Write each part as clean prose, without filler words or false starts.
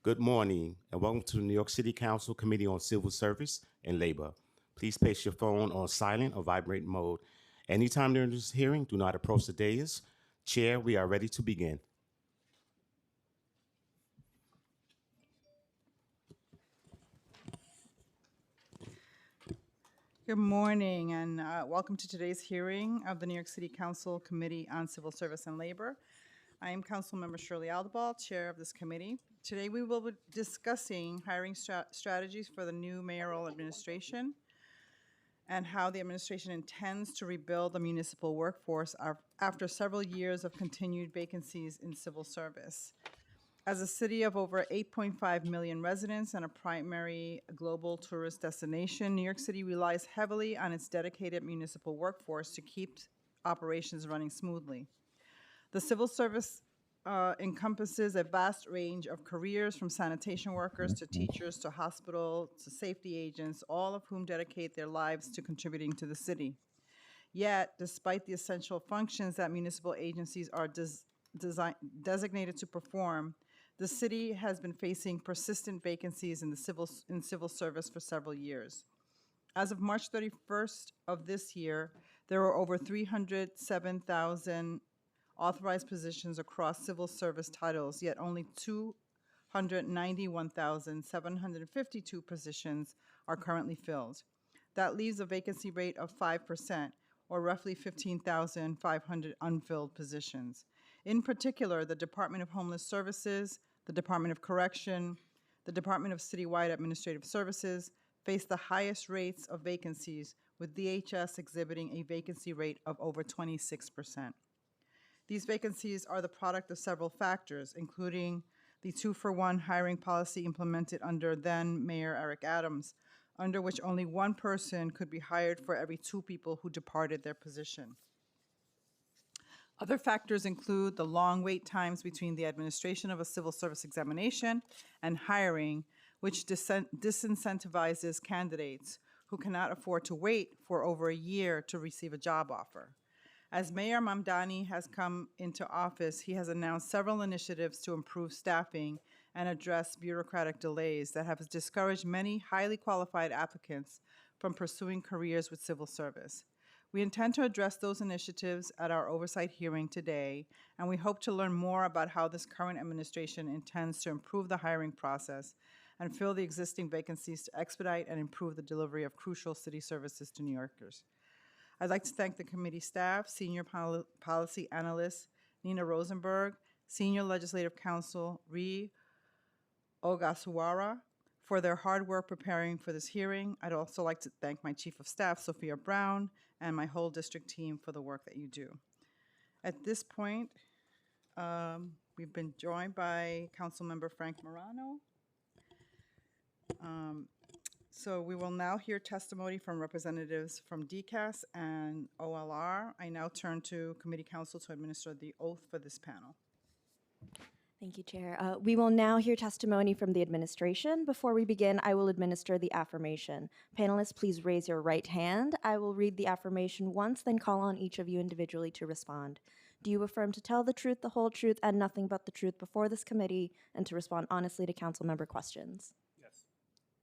Good morning and welcome to the New York City Council Committee on Civil Service and Labor. Please place your phone on silent or vibrate mode. Anytime during this hearing, do not approach the dais. Chair, we are ready to begin. Good morning and welcome to today's hearing of the New York City Council Committee on Civil Service and Labor. I am Councilmember Shirley Aldebal, chair of this committee. Today we will be discussing hiring strategies for the new mayoral administration and how the administration intends to rebuild the municipal workforce after several years of continued vacancies in civil service. As a city of over 8.5 million residents and a primary global tourist destination, New York City relies heavily on its dedicated municipal workforce to keep operations running smoothly. The civil service encompasses a vast range of careers, from sanitation workers to teachers to hospital to safety agents, all of whom dedicate their lives to contributing to the city. Yet, despite the essential functions that municipal agencies are designated to perform, the city has been facing persistent vacancies in civil service for several years. As of March 31st of this year, there were over 307,000 authorized positions across civil service titles, yet only 291,752 positions are currently filled. That leaves a vacancy rate of 5%, or roughly 15,500 unfilled positions. In particular, the Department of Homeless Services, the Department of Correction, the Department of Citywide Administrative Services face the highest rates of vacancies, with DHS exhibiting a vacancy rate of over 26%. These vacancies are the product of several factors, including the 2-for-1 hiring policy implemented under then Mayor Eric Adams, under which only one person could be hired for every 2 people who departed their position. Other factors include the long wait times between the administration of a civil service examination and hiring, which disincentivizes candidates who cannot afford to wait for over a year to receive a job offer. As Mayor Mamdani has come into office, he has announced several initiatives to improve staffing and address bureaucratic delays that have discouraged many highly qualified applicants from pursuing careers with civil service. We intend to address those initiatives at our oversight hearing today, and we hope to learn more about how this current administration intends to improve the hiring process and fill the existing vacancies to expedite and improve the delivery of crucial city services to New Yorkers. I'd like to thank the committee staff, Senior Policy Analyst Nina Rosenberg, Senior Legislative Counsel Ree Ogasawara, for their hard work preparing for this hearing. I'd also like to thank my Chief of Staff, Sophia Brown, and my whole district team for the work that you do. At this point, we've been joined by Councilmember Frank Morano. So we will now hear testimony from representatives from DCAS and OLR. I now turn to Committee Counsel to administer the oath for this panel. Thank you, Chair. We will now hear testimony from the administration. Before we begin, I will administer the affirmation. Panelists, please raise your right hand. I will read the affirmation once, then call on each of you individually to respond. Do you affirm to tell the truth, the whole truth, and nothing but the truth before this committee, and to respond honestly to council member questions? Yes.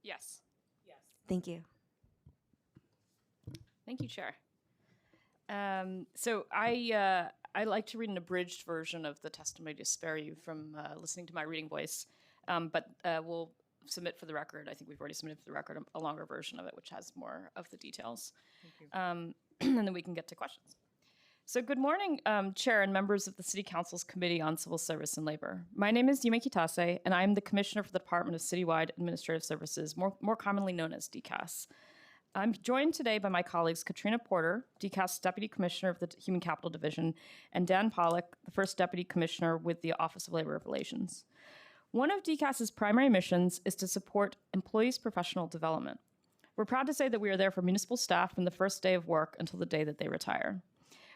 Yes. Yes. Thank you. Thank you, Chair. I like to read an abridged version of the testimony to spare you from listening to my reading voice, but we'll submit for the record. I think we've already submitted for the record a longer version of it, which has more of the details. Thank you. And then we can get to questions. So good morning, Chair and members of the City Council's Committee on Civil Service and Labor. My name is Nycc, and I am the Commissioner for the Department of Citywide Administrative Services, more commonly known as DCAS. I'm joined today by my colleagues Katrina Porter, DCAS Deputy Commissioner of the Human Capital Division, and Dan Pollack, the First Deputy Commissioner with the Office of Labor Relations. One of DCAS's primary missions is to support employees' professional development. We're proud to say that we are there for municipal staff from the first day of work until the day that they retire.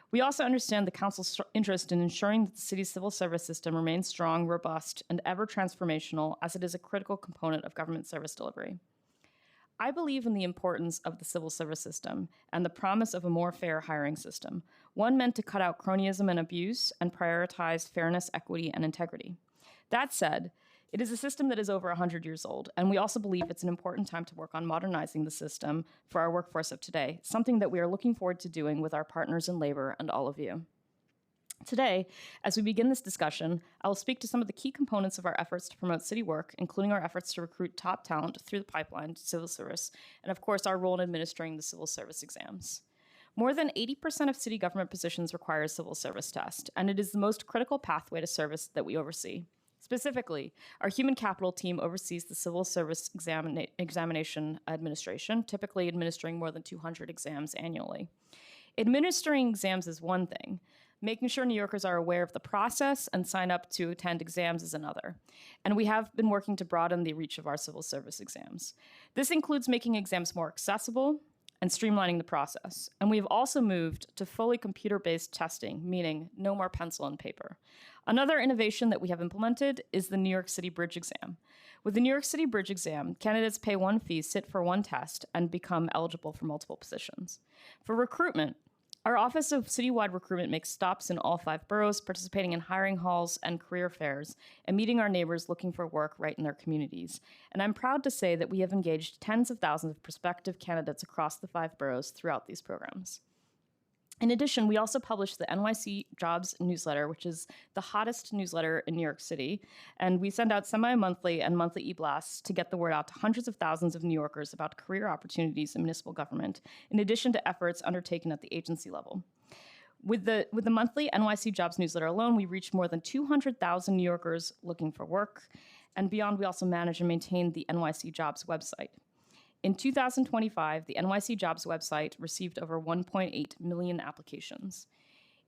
We also understand the Council's interest in ensuring that the city's civil service system remains strong, robust, and ever transformational, as it is a critical component of government service delivery. I believe in the importance of the civil service system and the promise of a more fair hiring system, one meant to cut out cronyism and abuse and prioritize fairness, equity, and integrity. That said, It is a system that is over 100 years old, and we also believe it's an important time to work on modernizing the system for our workforce of today, something that we are looking forward to doing with our partners in labor and all of you. Today, as we begin this discussion, I will speak to some of the key components of our efforts to promote city work, including our efforts to recruit top talent through the pipeline to civil service, and of course, our role in administering the civil service exams. More than 80% of city government positions require a civil service test, and it is the most critical pathway to service that we oversee. Specifically, our human capital team oversees the civil service examination administration, typically administering more than 200 exams annually. Administering exams is one thing. Making sure New Yorkers are aware of the process and sign up to attend exams is another. And we have been working to broaden the reach of our civil service exams. This includes making exams more accessible and streamlining the process. And we have also moved to fully computer-based testing, meaning no more pencil and paper. Another innovation that we have implemented is the New York City Bridge Exam. With the New York City Bridge Exam, candidates pay one fee, sit for one test, and become eligible for multiple positions. For recruitment, our Office of Citywide Recruitment makes stops in all 5 boroughs, participating in hiring halls and career fairs, and meeting our neighbors looking for work right in their communities. And I'm proud to say that we have engaged tens of thousands of prospective candidates across the 5 boroughs throughout these programs. In addition, we also publish the NYC Jobs newsletter, which is the hottest newsletter in New York City. And we send out semi-monthly and monthly e-blasts to get the word out to hundreds of thousands of New Yorkers about career opportunities in municipal government, in addition to efforts undertaken at the agency level. With the monthly NYC Jobs newsletter alone, we reach more than 200,000 New Yorkers looking for work. And beyond, we also manage and maintain the NYC Jobs website. In 2025, the NYC Jobs website received over 1.8 million applications.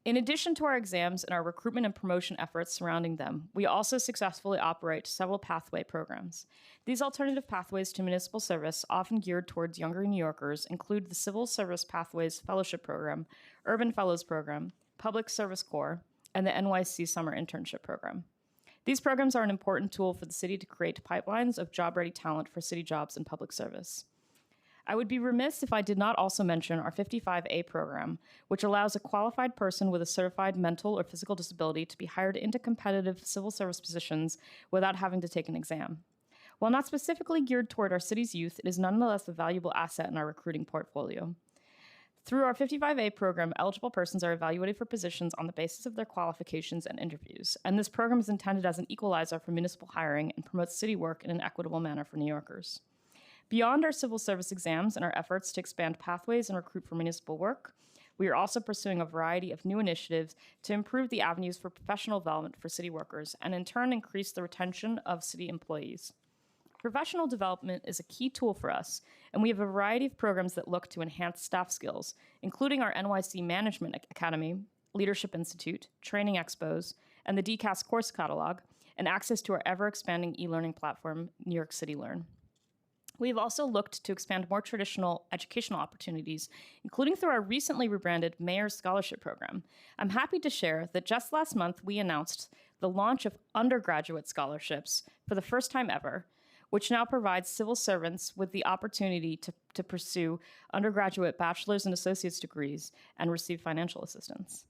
In addition to our exams and our recruitment and promotion efforts surrounding them, we also successfully operate several pathway programs. These alternative pathways to municipal service, often geared towards younger New Yorkers, include the Civil Service Pathways Fellowship Program, Urban Fellows Program, Public Service Corps, and the NYC Summer Internship Program. These programs are an important tool for the city to create pipelines of job-ready talent for city jobs and public service. I would be remiss if I did not also mention our 55A program, which allows a qualified person with a certified mental or physical disability to be hired into competitive civil service positions without having to take an exam. While not specifically geared toward our city's youth, it is nonetheless a valuable asset in our recruiting portfolio. Through our 55A program, eligible persons are evaluated for positions on the basis of their qualifications and interviews, and this program is intended as an equalizer for municipal hiring and promotes city work in an equitable manner for New Yorkers. Beyond our civil service exams and our efforts to expand pathways and recruit for municipal work, we are also pursuing a variety of new initiatives to improve the avenues for professional development for city workers and in turn increase the retention of city employees. Professional development is a key tool for us, and we have a variety of programs that look to enhance staff skills, including our NYC Management Academy, Leadership Institute, Training Expos, and the DCAS course catalog, and access to our ever-expanding e-learning platform, New York City Learn. We have also looked to expand more traditional educational opportunities, including through our recently rebranded Mayor's Scholarship Program. I'm happy to share that just last month we announced the launch of undergraduate scholarships for the first time ever, which now provides civil servants with the opportunity to pursue undergraduate bachelor's and associate's degrees and receive financial assistance.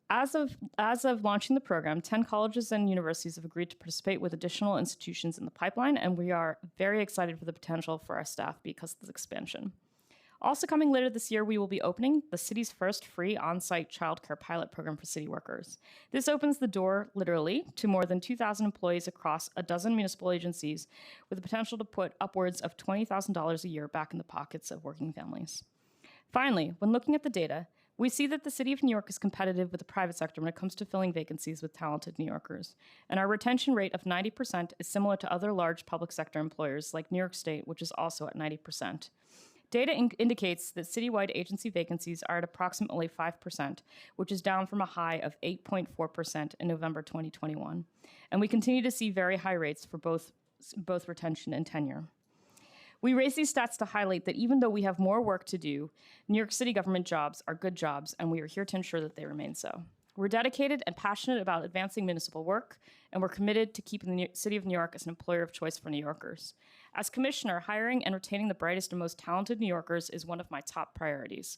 As of launching the program, 10 colleges and universities have agreed to participate with additional institutions in the pipeline, and we are very excited for the potential for our staff because of this expansion. Also coming later this year, we will be opening the city's first free on-site childcare pilot program for city workers. This opens the door, literally, to more than 2,000 employees across a dozen municipal agencies with the potential to put upwards of $20,000 a year back in the pockets of working families. Finally, when looking at the data, we see that the City of New York is competitive with the private sector when it comes to filling vacancies with talented New Yorkers. And our retention rate of 90% is similar to other large public sector employers like New York State, which is also at 90%. Data indicates that citywide agency vacancies are at approximately 5%, which is down from a high of 8.4% in November 2021. And we continue to see very high rates for both retention and tenure. We raise these stats to highlight that even though we have more work to do, New York City government jobs are good jobs, and we are here to ensure that they remain so. We're dedicated and passionate about advancing municipal work, and we're committed to keeping the City of New York as an employer of choice for New Yorkers. As commissioner, hiring and retaining the brightest and most talented New Yorkers is one of my top priorities.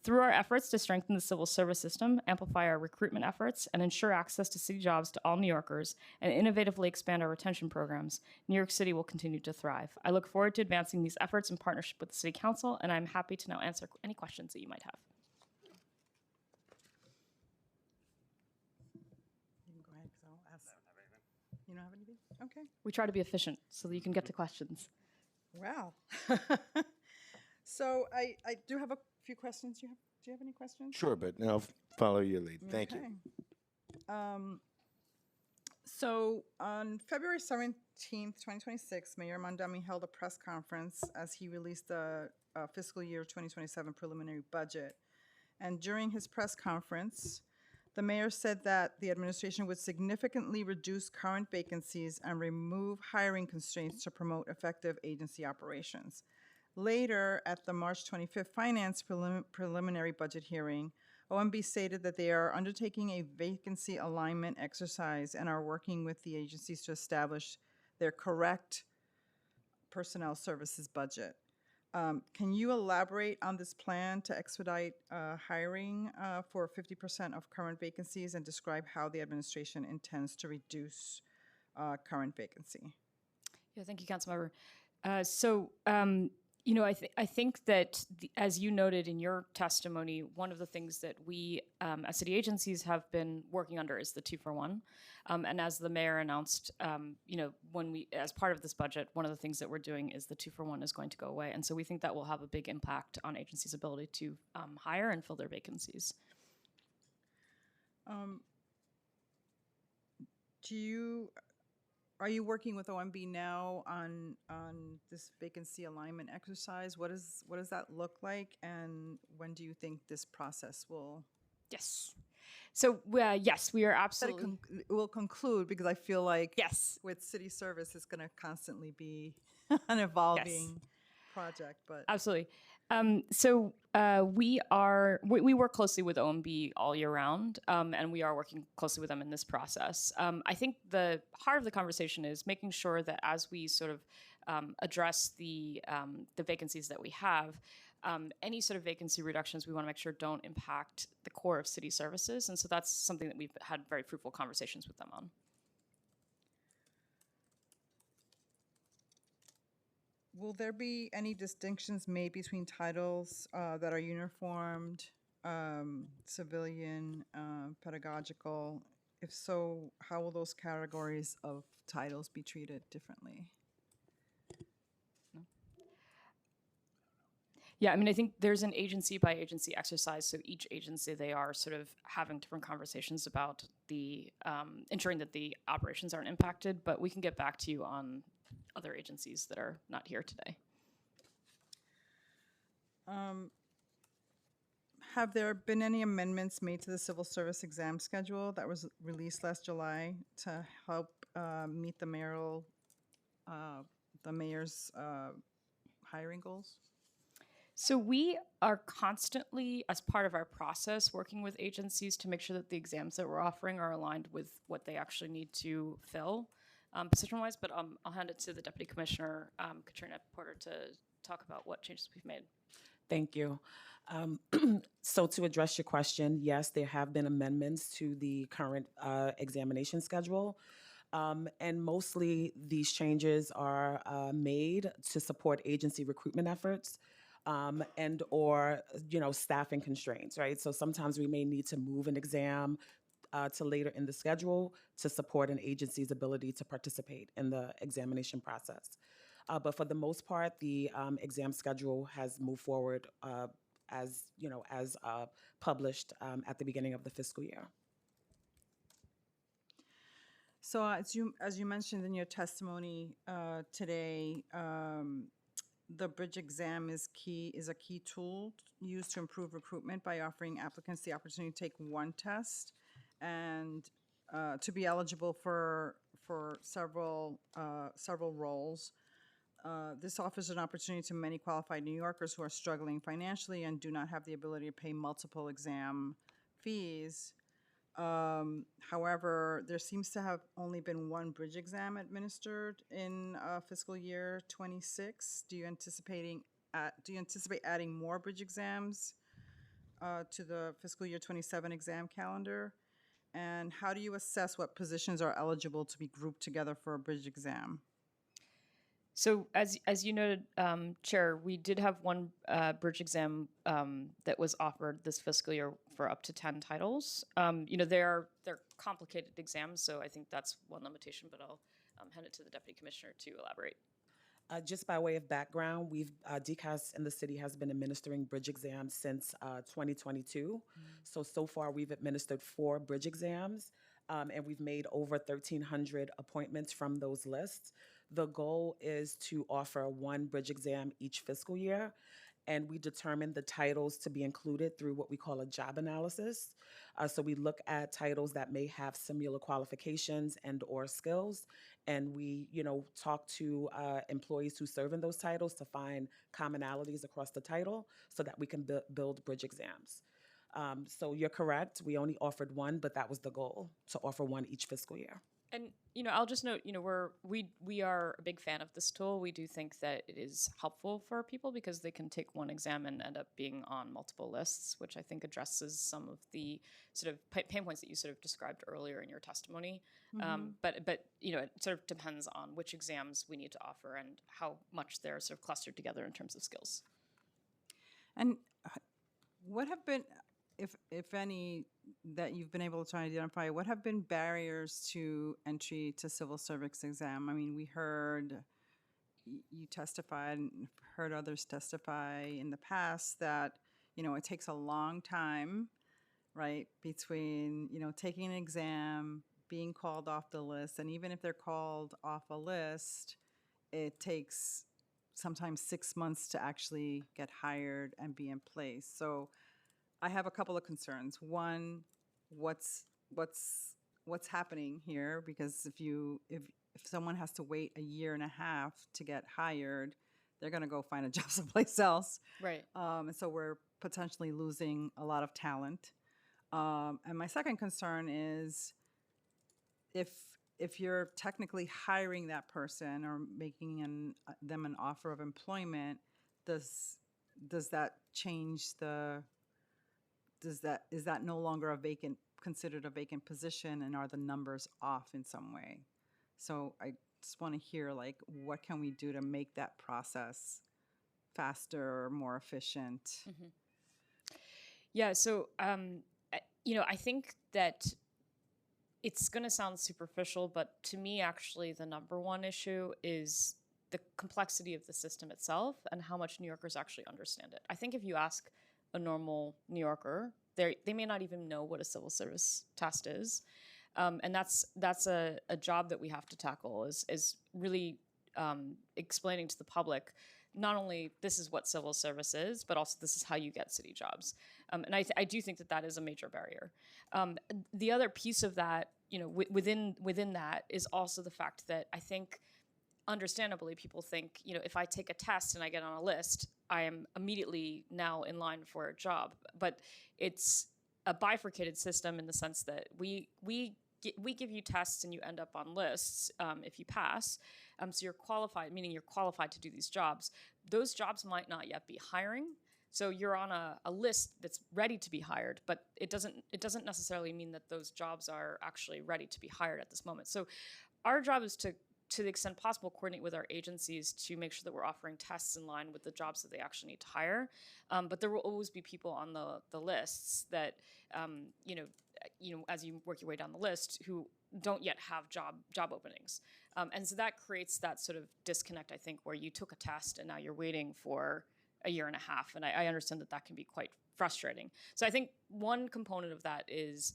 Through our efforts to strengthen the civil service system, amplify our recruitment efforts, and ensure access to city jobs to all New Yorkers, and innovatively expand our retention programs, New York City will continue to thrive. I look forward to advancing these efforts in partnership with the City Council, and I'm happy to now answer any questions that you might have. You can go ahead, 'cause I'll ask. You don't have anything? Okay. We try to be efficient so that you can get to questions. Wow. So I do have a few questions. Do you have any questions? Sure, but now follow your lead. Thank you. Okay. So on February 17th, 2026, Mayor Mondami held a press conference as he released the fiscal year 2027 preliminary budget. And during his press conference, the mayor said that the administration would significantly reduce current vacancies and remove hiring constraints to promote effective agency operations. Later, at the March 25th Finance preliminary budget hearing, OMB stated that they are undertaking a vacancy alignment exercise and are working with the agencies to establish their correct personnel services budget. Can you elaborate on this plan to expedite hiring for 50% of current vacancies and describe how the administration intends to reduce current vacancy? Yeah, thank you, Councilmember. I think that, as you noted in your testimony, one of the things that we, as city agencies, have been working under is the 2-for-1. And as the mayor announced, as part of this budget, one of the things that we're doing is the 2-for-1 is going to go away. And so we think that will have a big impact on agencies' ability to hire and fill their vacancies. Are you working with OMB now on this vacancy alignment exercise? What does that look like, and when do you think this process will? Yes. So yes, we are absolutely. It will conclude, because I feel like Yes. with city service, it's going to constantly be an evolving project. But Absolutely. We work closely with OMB all year round, and we are working closely with them in this process. I think the heart of the conversation is making sure that as we sort of address the vacancies that we have, any sort of vacancy reductions we want to make sure don't impact the core of city services, and so that's something that we've had very fruitful conversations with them on. will there be any distinctions made between titles that are uniformed, civilian, pedagogical? If so, how will those categories of titles be treated differently? Yeah, I mean, I think there's an agency by agency exercise. So each agency, they are sort of having different conversations about the ensuring that the operations aren't impacted. But we can get back to you on other agencies that are not here today. Have there been any amendments made to the civil service exam schedule that was released last July to help meet the mayor's hiring goals? So we are constantly, as part of our process, working with agencies to make sure that the exams that we're offering are aligned with what they actually need to fill position-wise. But I'll hand it to the Deputy Commissioner, Katrina Porter, to talk about what changes we've made. Thank you. So to address your question, yes, there have been amendments to the current examination schedule. And mostly these changes are made to support agency recruitment efforts and or, staffing constraints, right? So sometimes we may need to move an exam to later in the schedule to support an agency's ability to participate in the examination process. But for the most part, the exam schedule has moved forward as published at the beginning of the fiscal year. So as you mentioned in your testimony today, the bridge exam is a key tool used to improve recruitment by offering applicants the opportunity to take one test and to be eligible for several roles. This offers an opportunity to many qualified New Yorkers who are struggling financially and do not have the ability to pay multiple exam fees. However, there seems to have only been one bridge exam administered in fiscal year 26. Do you anticipate adding more bridge exams to the fiscal year 27 exam calendar? And how do you assess what positions are eligible to be grouped together for a bridge exam? So as you noted, Chair, we did have one bridge exam that was offered this fiscal year for up to 10 titles. They're complicated exams, so I think that's one limitation, but I'll hand it to the Deputy Commissioner to elaborate. Just by way of background, DCAS in the city has been administering bridge exams since 2022. So far we've administered 4 bridge exams, and we've made over 1,300 appointments from those lists. The goal is to offer 1 bridge exam each fiscal year, and we determine the titles to be included through what we call a job analysis. So we look at titles that may have similar qualifications and or skills, and we, talk to employees who serve in those titles to find commonalities across the title so that we can build bridge exams. So you're correct, we only offered 1, but that was the goal, to offer 1 each fiscal year. And I'll just note, we are a big fan of this tool. We do think that it is helpful for people because they can take one exam and end up being on multiple lists, which I think addresses some of the sort of pain points that you sort of described earlier in your testimony. But it sort of depends on which exams we need to offer and how much they're sort of clustered together in terms of skills. And what have been, if any, that you've been able to identify, what have been barriers to entry to civil service exam? I mean, we heard you testified and heard others testify in the past that, it takes a long time, right, between, taking an exam, being called off the list, and even if they're called off a list, it takes sometimes 6 months to actually get hired and be in place. So I have a couple of concerns. One, what's happening here? Because if someone has to wait a year and a half to get hired, they're going to go find a job someplace else. Right. And so we're potentially losing a lot of talent. And my second concern is if you're technically hiring that person or making them an offer of employment, does that change is that no longer considered a vacant position, and are the numbers off in some way? So I just want to hear, what can we do to make that process faster, more efficient? Mm-hmm. Yeah, so, I think that it's going to sound superficial, but to me, actually, the number one issue is the complexity of the system itself and how much New Yorkers actually understand it. I think if you ask a normal New Yorker, they may not even know what a civil service test is. And that's a job that we have to tackle, is really explaining to the public, not only this is what civil service is, but also this is how you get city jobs. And I do think that is a major barrier. The other piece of that, within that is also the fact that I think, understandably, people think, if I take a test and I get on a list, I am immediately now in line for a job. But it's a bifurcated system in the sense that we give you tests and you end up on lists if you pass. So you're qualified, meaning you're qualified to do these jobs. Those jobs might not yet be hiring. So you're on a list that's ready to be hired, but it doesn't necessarily mean that those jobs are actually ready to be hired at this moment. So our job is to the extent possible, coordinate with our agencies to make sure that we're offering tests in line with the jobs that they actually need to hire. But there will always be people on the lists that, as you work your way down the list, who don't yet have job openings. And so that creates that sort of disconnect, I think, where you took a test and now you're waiting for a year and a half. And I understand that can be quite frustrating. So I think one component of that is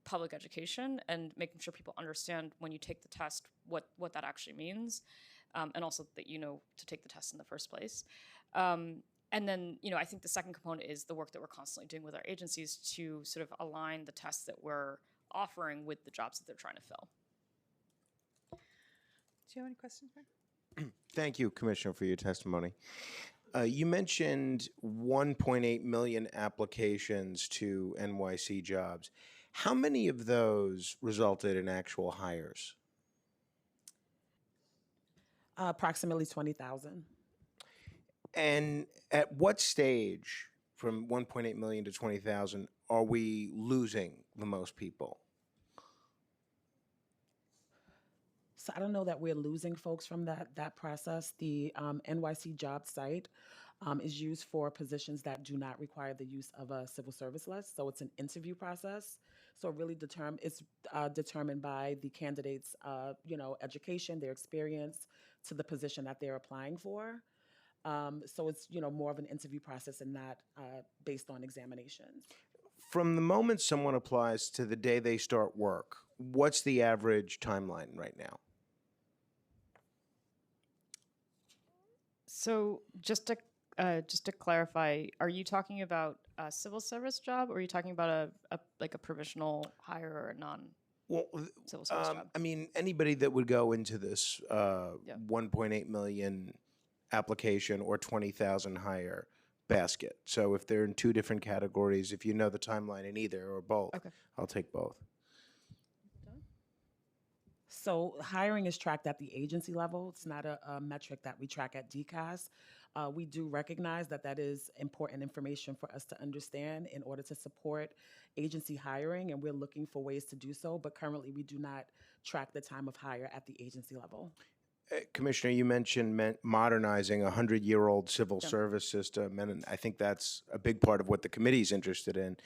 public education and making sure people understand when you take the test what that actually means, and also that to take the test in the first place. And then I think the second component is the work that we're constantly doing with our agencies to sort of align the tests that we're offering with the jobs that they're trying to fill. Do you have any questions, Greg? Thank you, Commissioner, for your testimony. You mentioned 1.8 million applications to NYC jobs. How many of those resulted in actual hires? Approximately 20,000. And at what stage from 1.8 million to 20,000, are we losing the most people? So I don't know that we're losing folks from that process. The NYC job site is used for positions that do not require the use of a civil service list. So it's an interview process. So it really it's determined by the candidate's education, their experience to the position that they're applying for. So it's more of an interview process and not based on examinations. From the moment someone applies to the day they start work, what's the average timeline right now? So just to clarify, are you talking about a civil service job, or are you talking about a provisional hire or a Well, civil service job? I mean, anybody that would go into this 1.8 million application or 20,000 hire basket. So if they're in two different categories, if you know the timeline in either or both, Okay. I'll take both. So hiring is tracked at the agency level. It's not a metric that we track at DCAS. We do recognize that that is important information for us to understand in order to support agency hiring, and we're looking for ways to do so, but currently we do not track the time of hire at the agency level. Commissioner, you mentioned modernizing a 100-year-old civil service system, and I think that's a big part of what the committee's interested in.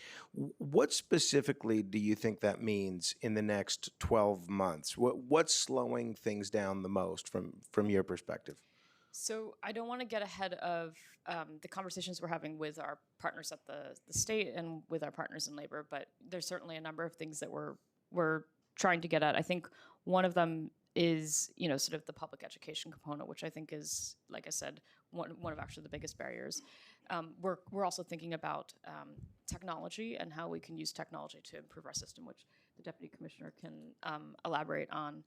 What specifically do you think that means in the next 12 months? What's slowing things down the most from your perspective? So I don't want to get ahead of the conversations we're having with our partners at the state and with our partners in labor, but there's certainly a number of things that we're trying to get at. I think one of them is, sort of the public education component, which I think is, like I said, one of actually the biggest barriers. We're also thinking about technology and how we can use technology to improve our system, which the Deputy Commissioner can elaborate on.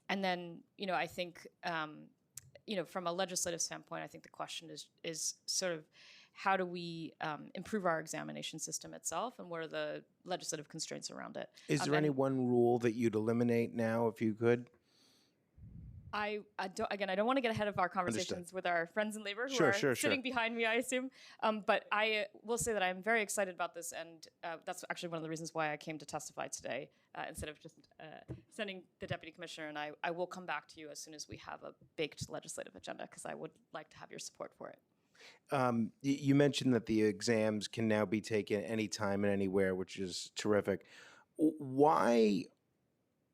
And then, I think, from a legislative standpoint, I think the question is sort of how do we improve our examination system itself, and what are the legislative constraints around it? Is there any one rule that you'd eliminate now, if you could? I don't want to get ahead of our conversations with our friends in labor who are sitting behind me, I assume. But I will say that I'm very excited about this, and that's actually one of the reasons why I came to testify today, instead of just sending the Deputy Commissioner. And I will come back to you as soon as we have a baked legislative agenda, because I would like to have your support for it. You mentioned that the exams can now be taken anytime and anywhere, which is terrific. Why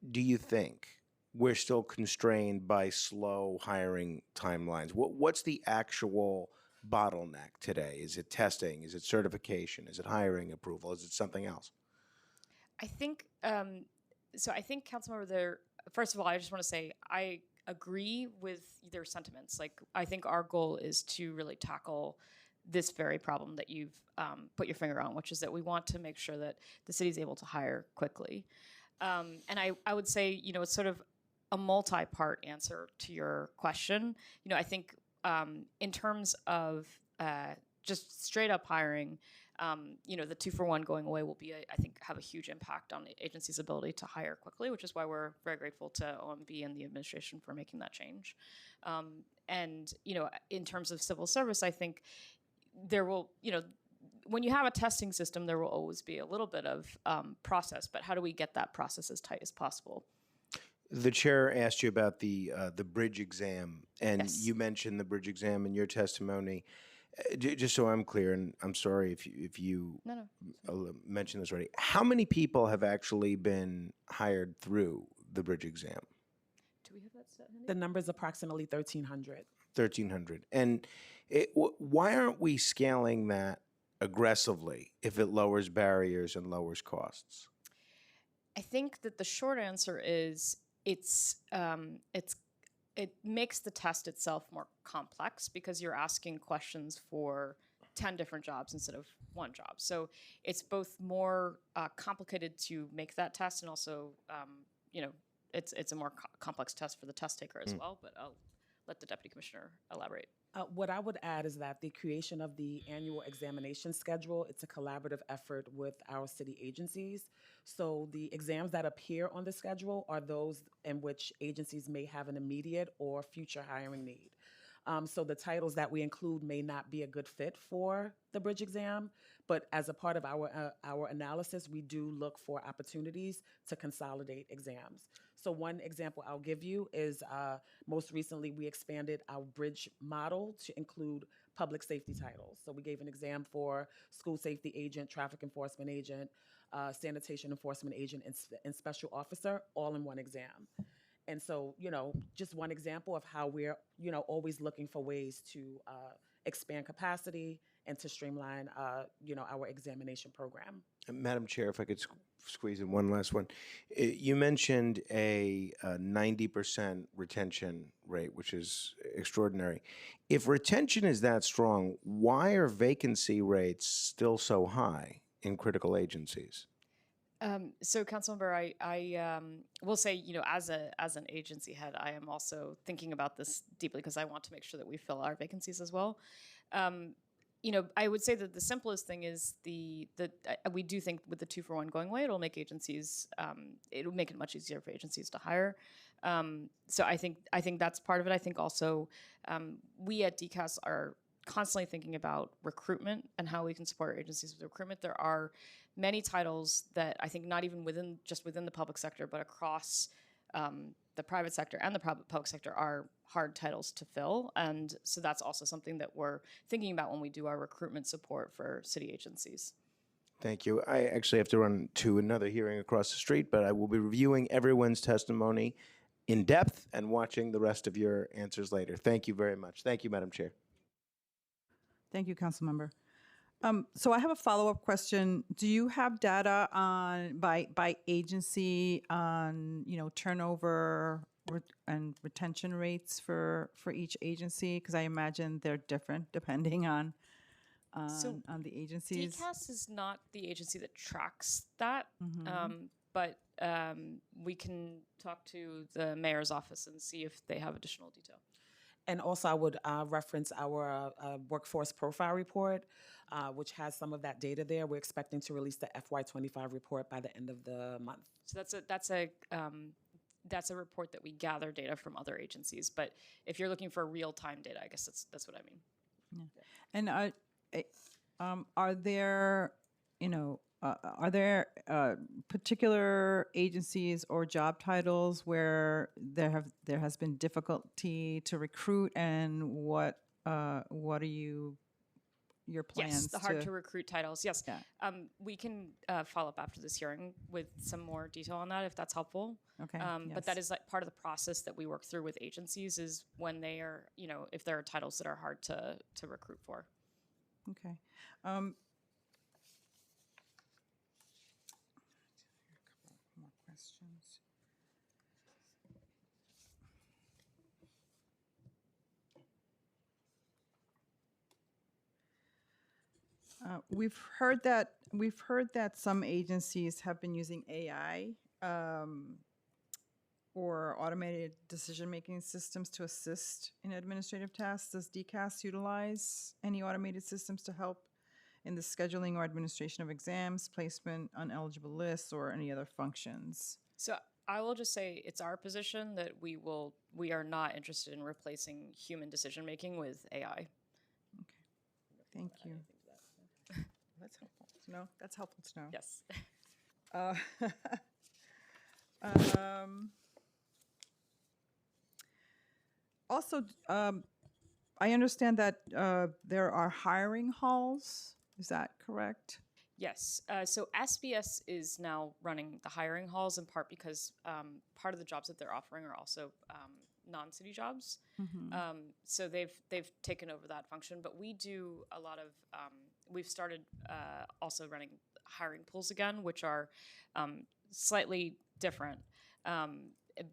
do you think we're still constrained by slow hiring timelines? What's the actual bottleneck today? Is it testing? Is it certification? Is it hiring approval? Is it something else? I think, I think, Councilmember, first of all, I just want to say I agree with their sentiments. Like, I think our goal is to really tackle this very problem that you've put your finger on, which is that we want to make sure that the city is able to hire quickly. And I would say, it's sort of a multi-part answer to your question. I think in terms of just straight up hiring, the 2-for-1 going away will be, I think, have a huge impact on the agency's ability to hire quickly, which is why we're very grateful to OMB and the administration for making that change. And, in terms of civil service, I think there will, when you have a testing system, there will always be a little bit of process, but how do we get that process as tight as possible? The chair asked you about the bridge exam, and Yes. you mentioned the bridge exam in your testimony. Just so I'm clear, and I'm sorry if you mentioned this already. How many people have actually been hired through the bridge exam? Do we have that set? The number is approximately 1,300. 1,300. And why aren't we scaling that aggressively if it lowers barriers and lowers costs? I think that the short answer is it makes the test itself more complex because you're asking questions for 10 different jobs instead of one job. So it's both more complicated to make that test, and also, it's a more complex test for the test taker as well. But I'll let the Deputy Commissioner elaborate. What I would add is that the creation of the annual examination schedule, it's a collaborative effort with our city agencies. So the exams that appear on the schedule are those in which agencies may have an immediate or future hiring need. So the titles that we include may not be a good fit for the bridge exam, but as a part of our analysis, we do look for opportunities to consolidate exams. So one example I'll give you is most recently we expanded our bridge model to include public safety titles. So we gave an exam for school safety agent, traffic enforcement agent, sanitation enforcement agent, and special officer, all in one exam. And so, just one example of how we're, always looking for ways to expand capacity and to streamline, our examination program. Madam Chair, if I could squeeze in one last one. You mentioned a 90% retention rate, which is extraordinary. If retention is that strong, why are vacancy rates still so high in critical agencies? So, Councilmember, I will say, as an agency head, I am also thinking about this deeply because I want to make sure that we fill our vacancies as well. I would say that the simplest thing is we do think with the 2-for-1 going away, it'll make it much easier for agencies to hire. So I think that's part of it. I think also we at DCAS are constantly thinking about recruitment and how we can support our agencies with recruitment. There are many titles that I think not even within the public sector, but across the private sector and the public sector are hard titles to fill. And so that's also something that we're thinking about when we do our recruitment support for city agencies. Thank you. I actually have to run to another hearing across the street, but I will be reviewing everyone's testimony in depth and watching the rest of your answers later. Thank you very much. Thank you, Madam Chair. Thank you, Councilmember. So I have a follow-up question. Do you have data on by agency on turnover and retention rates for each agency? Because I imagine they're different depending on the agencies. DCAS is not the agency that tracks that, but we can talk to the mayor's office and see if they have additional detail. And also, I would reference our workforce profile report, which has some of that data there. We're expecting to release the FY25 report by the end of the month. So that's a report that we gather data from other agencies. But if you're looking for real-time data, I guess that's what I mean. Yeah. And are there particular agencies or job titles where there has been difficulty to recruit, and what are your plans? Yes, the hard to recruit titles. Yes, Yeah. We can follow up after this hearing with some more detail on that if that's helpful. Okay. But that is like part of the process that we work through with agencies is when they are, if there are titles that are hard to recruit for. Okay. More questions. We've heard that some agencies have been using AI or automated decision-making systems to assist in administrative tasks. Does DCAS utilize any automated systems to help in the scheduling or administration of exams, placement on eligible lists, or any other functions? So I will just say it's our position that we are not interested in replacing human decision making with AI. Okay. Thank you. That's helpful to know. That's helpful to know. Yes. Also, I understand that there are hiring halls. Is that correct? Yes. So SBS is now running the hiring halls in part because part of the jobs that they're offering are also non-city jobs. So they've taken over that function. But we do a lot of we've started also running hiring pools again, which are slightly different.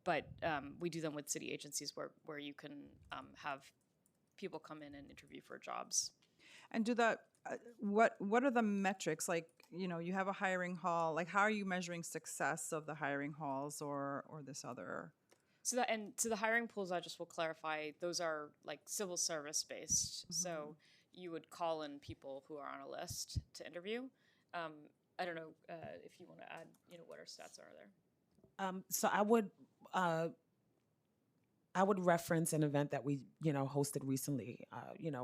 But we do them with city agencies where you can have people come in and interview for jobs. And do the what are the metrics? Like, you have a hiring hall. Like, how are you measuring success of the hiring halls or this other? So the hiring pools, I just will clarify, those are like civil service based. So you would call in people who are on a list to interview. I don't know if you want to add, what our stats are there. So I would I would reference an event that we, hosted recently.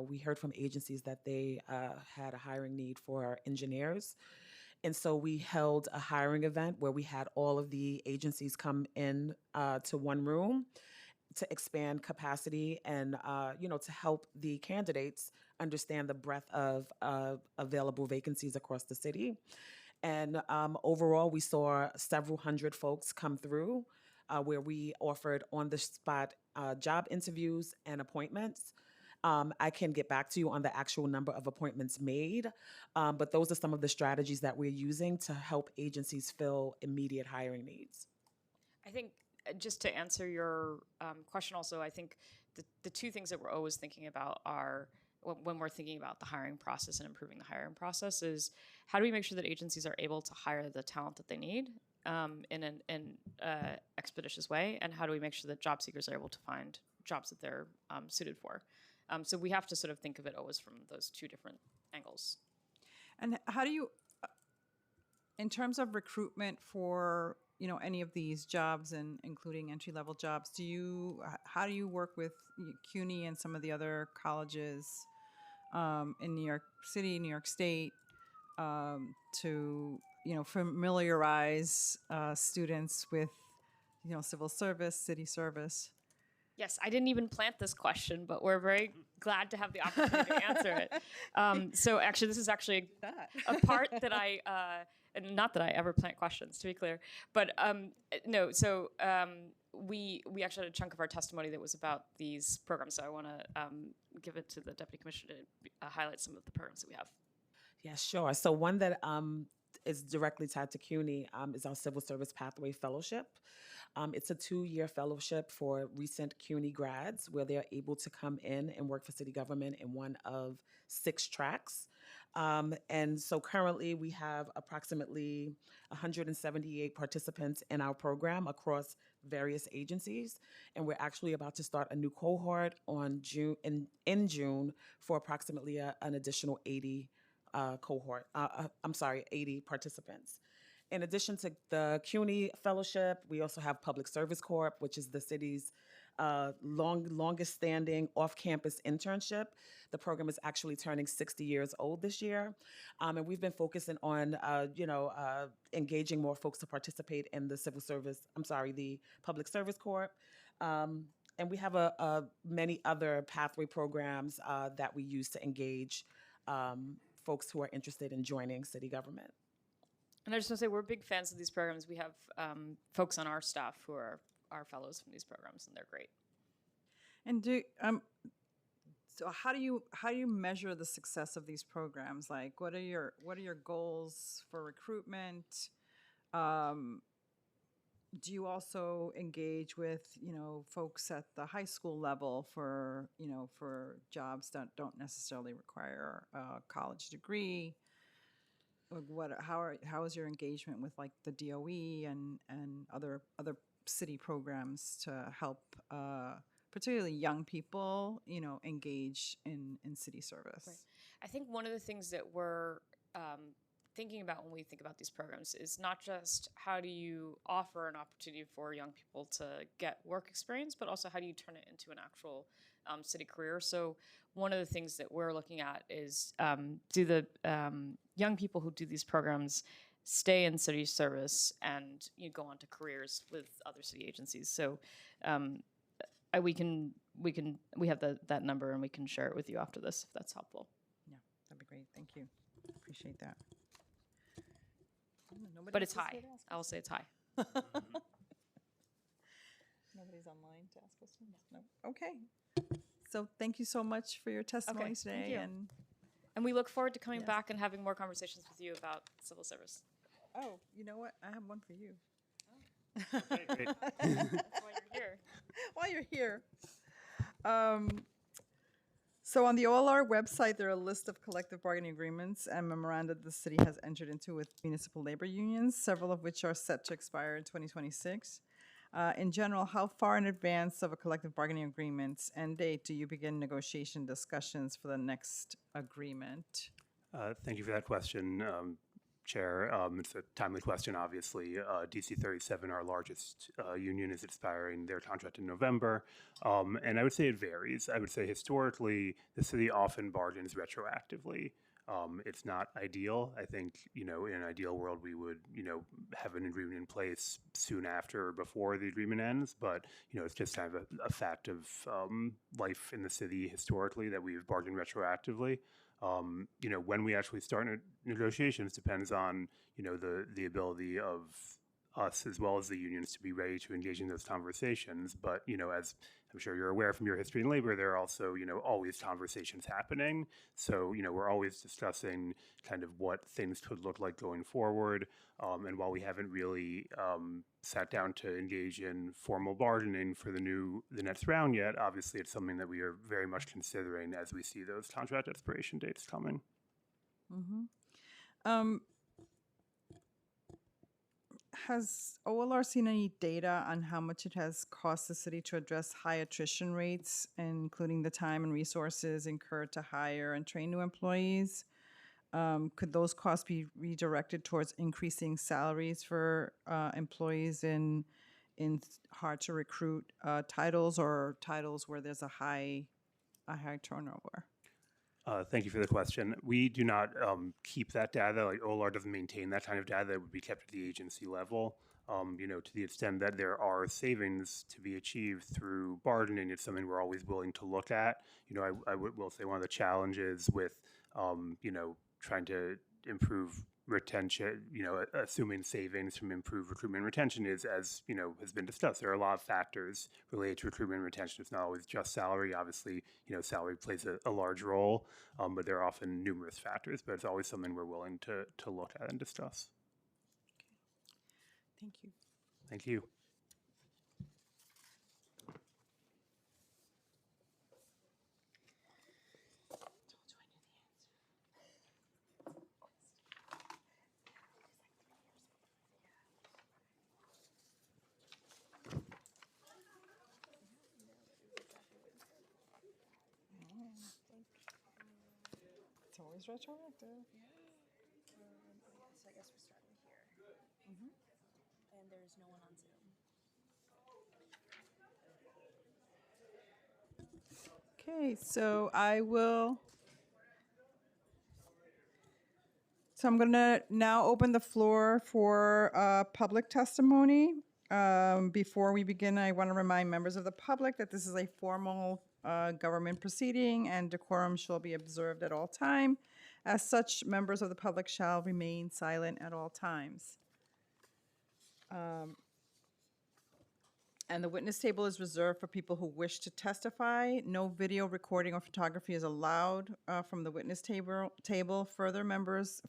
We heard from agencies that they had a hiring need for engineers. And so we held a hiring event where we had all of the agencies come in to one room to expand capacity and, to help the candidates understand the breadth of available vacancies across the city. And overall, we saw several hundred folks come through where we offered on the spot job interviews and appointments. I can get back to you on the actual number of appointments made, but those are some of the strategies that we're using to help agencies fill immediate hiring needs. I think just to answer your question also, I think the two things that we're always thinking about are when we're thinking about the hiring process and improving the hiring process is how do we make sure that agencies are able to hire the talent that they need in an expeditious way, and how do we make sure that job seekers are able to find jobs that they're suited for? So we have to sort of think of it always from those two different angles. And how do you, in terms of recruitment for any of these jobs, and including entry-level jobs, how do you work with CUNY and some of the other colleges in New York City, New York State, to familiarize students with civil service, city service? Yes, I didn't even plant this question, but we're very glad to have the opportunity to answer it. So actually, this is actually a part that and not that I ever plant questions, to be clear, but no. So we actually had a chunk of our testimony that was about these programs. So I want to give it to the Deputy Commissioner to highlight some of the programs that we have. Yeah, sure. So one that is directly tied to CUNY is our Civil Service Pathway Fellowship. It's a 2-year fellowship for recent CUNY grads where they're able to come in and work for city government in one of 6 tracks. And so currently we have approximately 178 participants in our program across various agencies. And we're actually about to start a new cohort in June for approximately an additional 80 80 participants. In addition to the CUNY Fellowship, we also have Public Service Corp, which is the city's longest standing off-campus internship. The program is actually turning 60 years old this year. And we've been focusing on, engaging more folks to participate in the the Public Service Corp. And we have many other pathway programs that we use to engage folks who are interested in joining city government. And I just want to say we're big fans of these programs. We have folks on our staff who are our fellows from these programs, and they're great. And so how do you measure the success of these programs? Like, what are your goals for recruitment? Do you also engage with folks at the high school level for jobs that don't necessarily require a college degree? How is your engagement with like the DOE and other city programs to help particularly young people engage in city service? Right. I think one of the things that we're thinking about when we think about these programs is not just how do you offer an opportunity for young people to get work experience, but also how do you turn it into an actual city career. So one of the things that we're looking at is do the young people who do these programs stay in city service and go on to careers with other city agencies. So we have that number and we can share it with you after this if that's helpful. Yeah, that'd be great. Thank you. Appreciate that. But it's high. I will say it's high. Nobody's online to ask questions? No. Okay. So thank you so much for your testimony today. Thank you. And we look forward to coming back and having more conversations with you about civil service. Oh, you know what? I have one for you. Okay, great. That's why you're here. While you're here. So on the OLR website, there are a list of collective bargaining agreements and memoranda the city has entered into with municipal labor unions, several of which are set to expire in 2026. In general, how far in advance of a collective bargaining agreement end date do you begin negotiation discussions for the next agreement? Thank you for that question. Chair. It's a timely question, obviously. DC 37, our largest union, is expiring their contract in November. And I would say it varies. I would say historically, the city often bargains retroactively. It's not ideal. I think, in an ideal world, we would, have an agreement in place soon after or before the agreement ends. But, it's just kind of a fact of life in the city historically that we've bargained retroactively. When we actually start negotiations depends on, the ability of us as well as the unions to be ready to engage in those conversations. But, as I'm sure you're aware from your history in labor, there are also, always conversations happening. So, we're always discussing kind of what things could look like going forward. And while we haven't really sat down to engage in formal bargaining for the next round yet, obviously it's something that we are very much considering as we see those contract expiration dates coming. Has OLR seen any data on how much it has cost the city to address high attrition rates, including the time and resources incurred to hire and train new employees? Could those costs be redirected towards increasing salaries for employees in hard to recruit titles or titles where there's a high turnover? Thank you for the question. We do not keep that data. Like OLR doesn't maintain that kind of data that would be kept at the agency level. To the extent that there are savings to be achieved through bargaining, it's something we're always willing to look at. I will say one of the challenges with, trying to improve retention, assuming savings from improved recruitment and retention is, as, has been discussed, there are a lot of factors related to recruitment and retention. It's not always just salary. Obviously, salary plays a large role, but there are often numerous factors, but it's always something we're willing to look at and discuss. Thank you. Thank you. It's always retroactive. So I guess we're starting here. And there's no one on Zoom. Okay, so I'm going to now open the floor for public testimony. Before we begin, I want to remind members of the public that this is a formal government proceeding and decorum shall be observed at all time. As such, members of the public shall remain silent at all times. And the witness table is reserved for people who wish to testify. No video recording or photography is allowed from the witness table. Further, members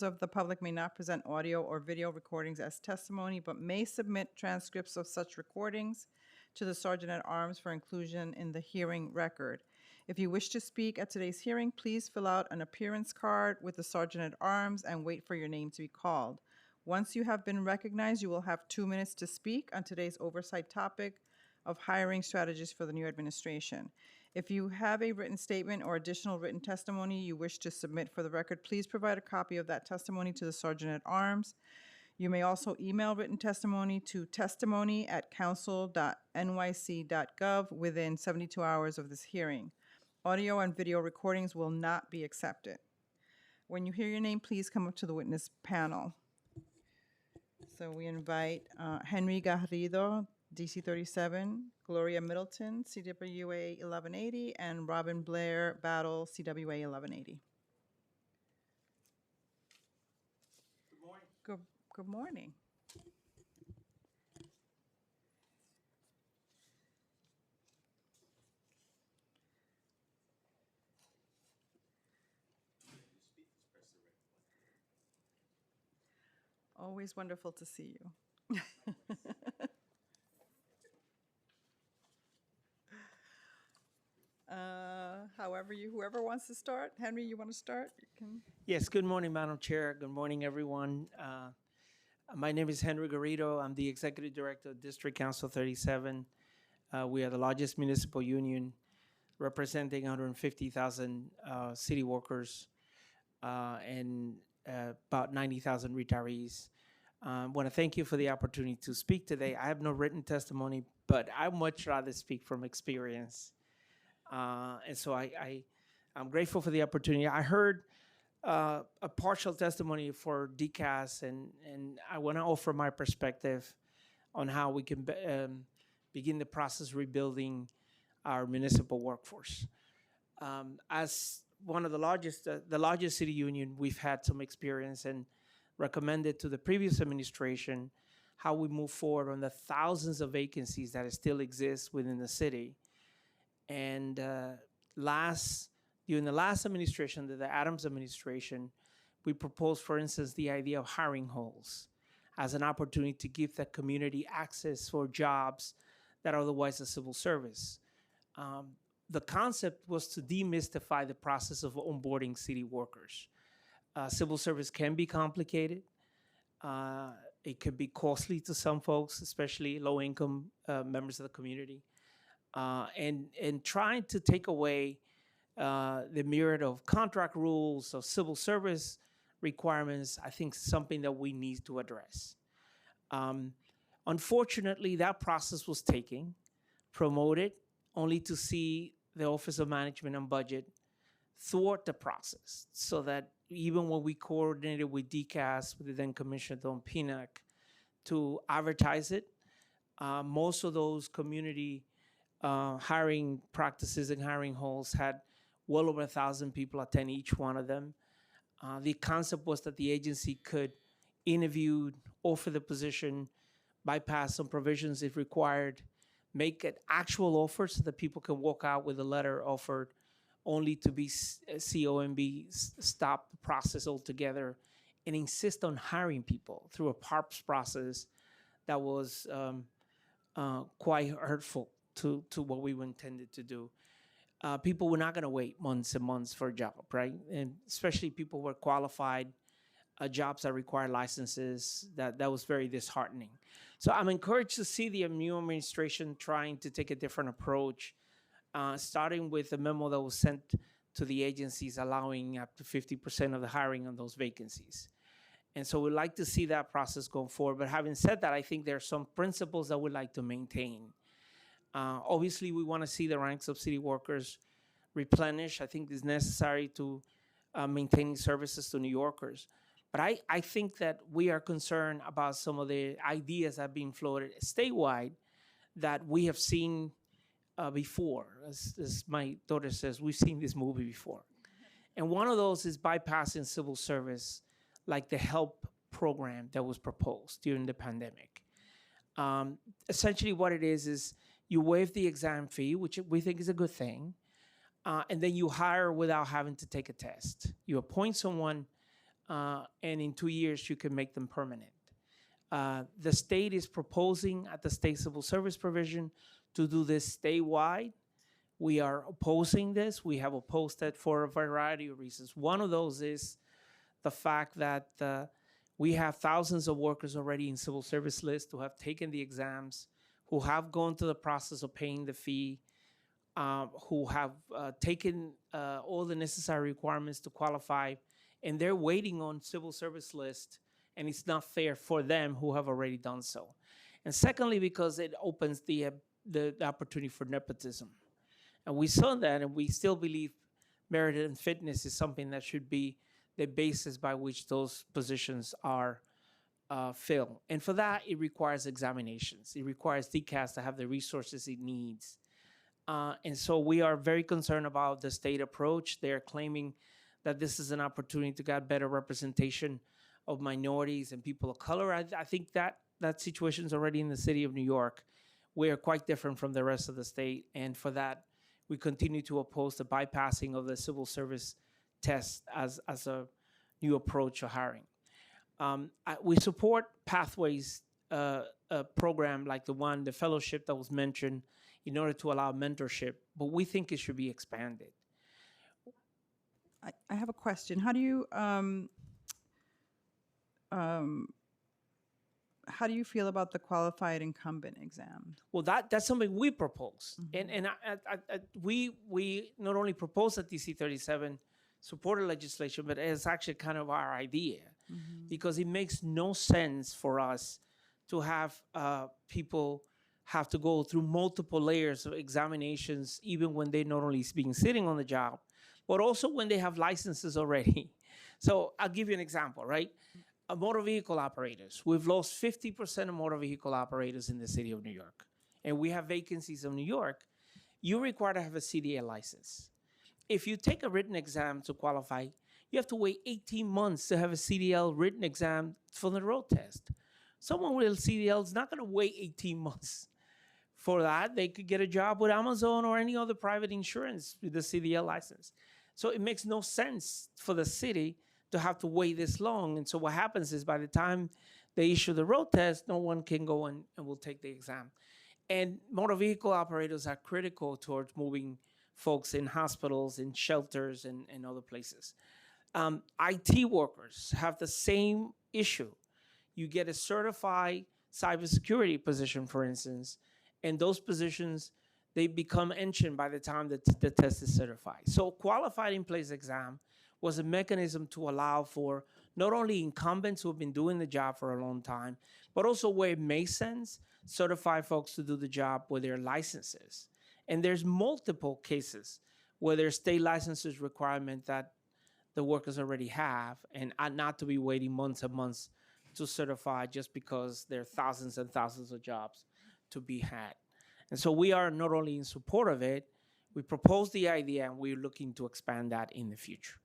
of the public may not present audio or video recordings as testimony, but may submit transcripts of such recordings to the Sergeant at Arms for inclusion in the hearing record. If you wish to speak at today's hearing, please fill out an appearance card with the Sergeant at Arms and wait for your name to be called. Once you have been recognized, you will have 2 minutes to speak on today's oversight topic of hiring strategies for the new administration. If you have a written statement or additional written testimony you wish to submit for the record, please provide a copy of that testimony to the Sergeant at Arms. You may also email written testimony to testimony@council.nyc.gov within 72 hours of this hearing. Audio and video recordings will not be accepted. When you hear your name, please come up to the witness panel. So we invite Henry Garrido, DC 37, Gloria Middleton, CWA 1180, and Robin Blair Battle, CWA 1180. Good morning. Good morning. Always wonderful to see you. Whoever wants to start. Henry, you want to start? You can. Yes, good morning, Madam Chair. Good morning, everyone. My name is Henry Garrido. I'm the Executive Director of District Council 37. We are the largest municipal union representing 150,000 city workers. And about 90,000 retirees. I want to thank you for the opportunity to speak today. I have no written testimony, but I much rather speak from experience. And so I'm grateful for the opportunity. I heard a partial testimony for DCAS, and I want to offer my perspective on how we can begin the process rebuilding our municipal workforce. As one of the largest city union, we've had some experience and recommended to the previous administration how we move forward on the thousands of vacancies that still exist within the city. And during the last administration, the Adams administration, we proposed, for instance, the idea of hiring halls as an opportunity to give the community access for jobs that are otherwise a civil service. The concept was to demystify the process of onboarding city workers. Civil service can be complicated. It could be costly to some folks, especially low-income members of the community. And trying to take away the myriad of contract rules, of civil service requirements, I think is something that we need to address. Unfortunately, that process was taken, promoted, only to see the Office of Management and Budget thwart the process, so that even when we coordinated with DCAS, with the then Commissioner Don Pinac, to advertise it, most of those community hiring practices and hiring halls had well over 1,000 people attend each one of them. The concept was that the agency could interview, offer the position, bypass some provisions if required, make an actual offer so that people can walk out with a letter offered, only to be COMB, stop the process altogether, and insist on hiring people through a PARPS process that was quite hurtful to what we were intended to do. People were not going to wait months and months for a job, right? And especially people who were qualified, jobs that require licenses, that was very disheartening. So I'm encouraged to see the new administration trying to take a different approach, starting with a memo that was sent to the agencies allowing up to 50% of the hiring on those vacancies. And so we'd like to see that process going forward. But having said that, I think there are some principles that we'd like to maintain. Obviously, we want to see the ranks of city workers replenished. I think it's necessary to maintain services to New Yorkers. But I think that we are concerned about some of the ideas that have been floated statewide that we have seen before. As my daughter says, we've seen this movie before. And one of those is bypassing civil service, like the HELP program that was proposed during the pandemic. Essentially what it is you waive the exam fee, which we think is a good thing, and then you hire without having to take a test. You appoint someone, and in 2 years you can make them permanent. The state is proposing at the state civil service provision to do this statewide. We are opposing this. We have opposed it for a variety of reasons. One of those is the fact that we have thousands of workers already in civil service lists who have taken the exams, who have gone through the process of paying the fee, who have taken all the necessary requirements to qualify, and they're waiting on civil service list, and it's not fair for them who have already done so. And secondly, because it opens the opportunity for nepotism. And we saw that, and we still believe merit and fitness is something that should be the basis by which those positions are filled. And for that, it requires examinations. It requires DCAS to have the resources it needs. And so we are very concerned about the state approach. They're claiming that this is an opportunity to get better representation of minorities and people of color. I think that situation is already in the city of New York. We are quite different from the rest of the state. And for that, we continue to oppose the bypassing of the civil service test as a new approach to hiring. We support Pathways program like the fellowship that was mentioned in order to allow mentorship, but we think it should be expanded. I have a question. How do you feel about the qualified incumbent exam? Well, that's something we propose, and we not only propose at DC 37 supported legislation, but it's actually kind of our idea because it makes no sense for us to have people have to go through multiple layers of examinations, even when they not only been sitting on the job, but also when they have licenses already. So I'll give you an example, right? Motor vehicle operators. We've lost 50% of motor vehicle operators in the city of New York. And we have vacancies in New York. You're required to have a CDL license. If you take a written exam to qualify, you have to wait 18 months to have a CDL written exam for the road test. Someone with a CDL is not going to wait 18 months for that. They could get a job with Amazon or any other private insurance with the CDL license. So it makes no sense for the city to have to wait this long. And so what happens is by the time they issue the road test, no one can go and will take the exam. And motor vehicle operators are critical towards moving folks in hospitals, in shelters, and other places. IT workers have the same issue. You get a certified cybersecurity position, for instance, and those positions, they become ancient by the time that the test is certified. So qualified in place exam was a mechanism to allow for not only incumbents who have been doing the job for a long time, but also where it makes sense, certify folks to do the job with their licenses. And there's multiple cases where there's state licenses requirement that the workers already have and are not to be waiting months and months to certify just because there are thousands and thousands of jobs to be had. And so we are not only in support of it, we proposed the idea and we're looking to expand that in the future.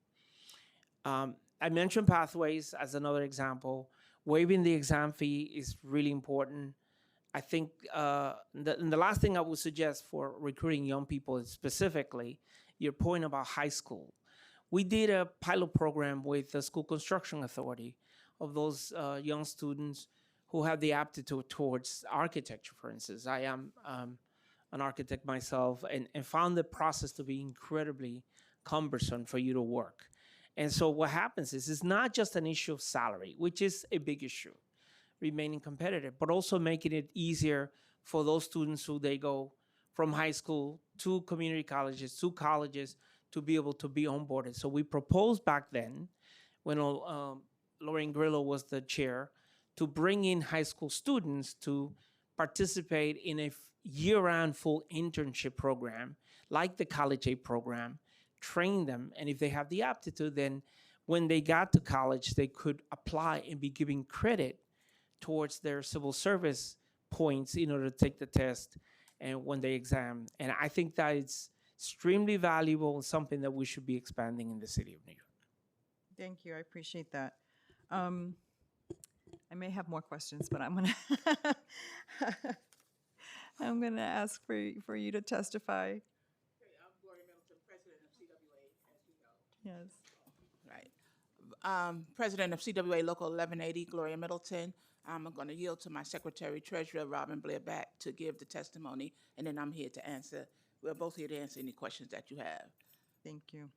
I mentioned pathways as another example. Waiving the exam fee is really important. I think the last thing I would suggest for recruiting young people is specifically your point about high school. We did a pilot program with the School Construction Authority of those young students who have the aptitude towards architecture, for instance. I am an architect myself and found the process to be incredibly cumbersome for you to work. And so what happens is it's not just an issue of salary, which is a big issue, remaining competitive, but also making it easier for those students who they go from high school to community colleges, to colleges, to be able to be onboarded. So we proposed back then, when Lorraine Grillo was the chair, to bring in high school students to participate in a year-round full internship program, like the College Aid program, train them, and if they have the aptitude, then when they got to college, they could apply and be given credit towards their civil service points in order to take the test and when they exam. And I think that it's extremely valuable and something that we should be expanding in the city of New York. Thank you. I appreciate that. I may have more questions, but I'm gonna ask for you to testify. I'm Gloria Middleton, president of CWA, as you know. Yes. Right. President of CWA Local 1180, Gloria Middleton. I'm going to yield to my Secretary Treasurer, Robin Blair Back, to give the testimony, and then I'm here to answer. We're both here to answer any questions that you have. Thank you.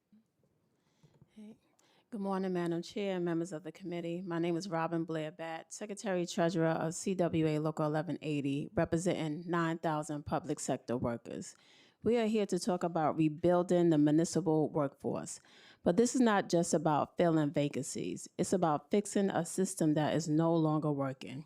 Good morning, Madam Chair and members of the committee. My name is Robin Blair Batt, Secretary Treasurer of CWA Local 1180, representing 9,000 public sector workers. We are here to talk about rebuilding the municipal workforce. But this is not just about filling vacancies. It's about fixing a system that is no longer working.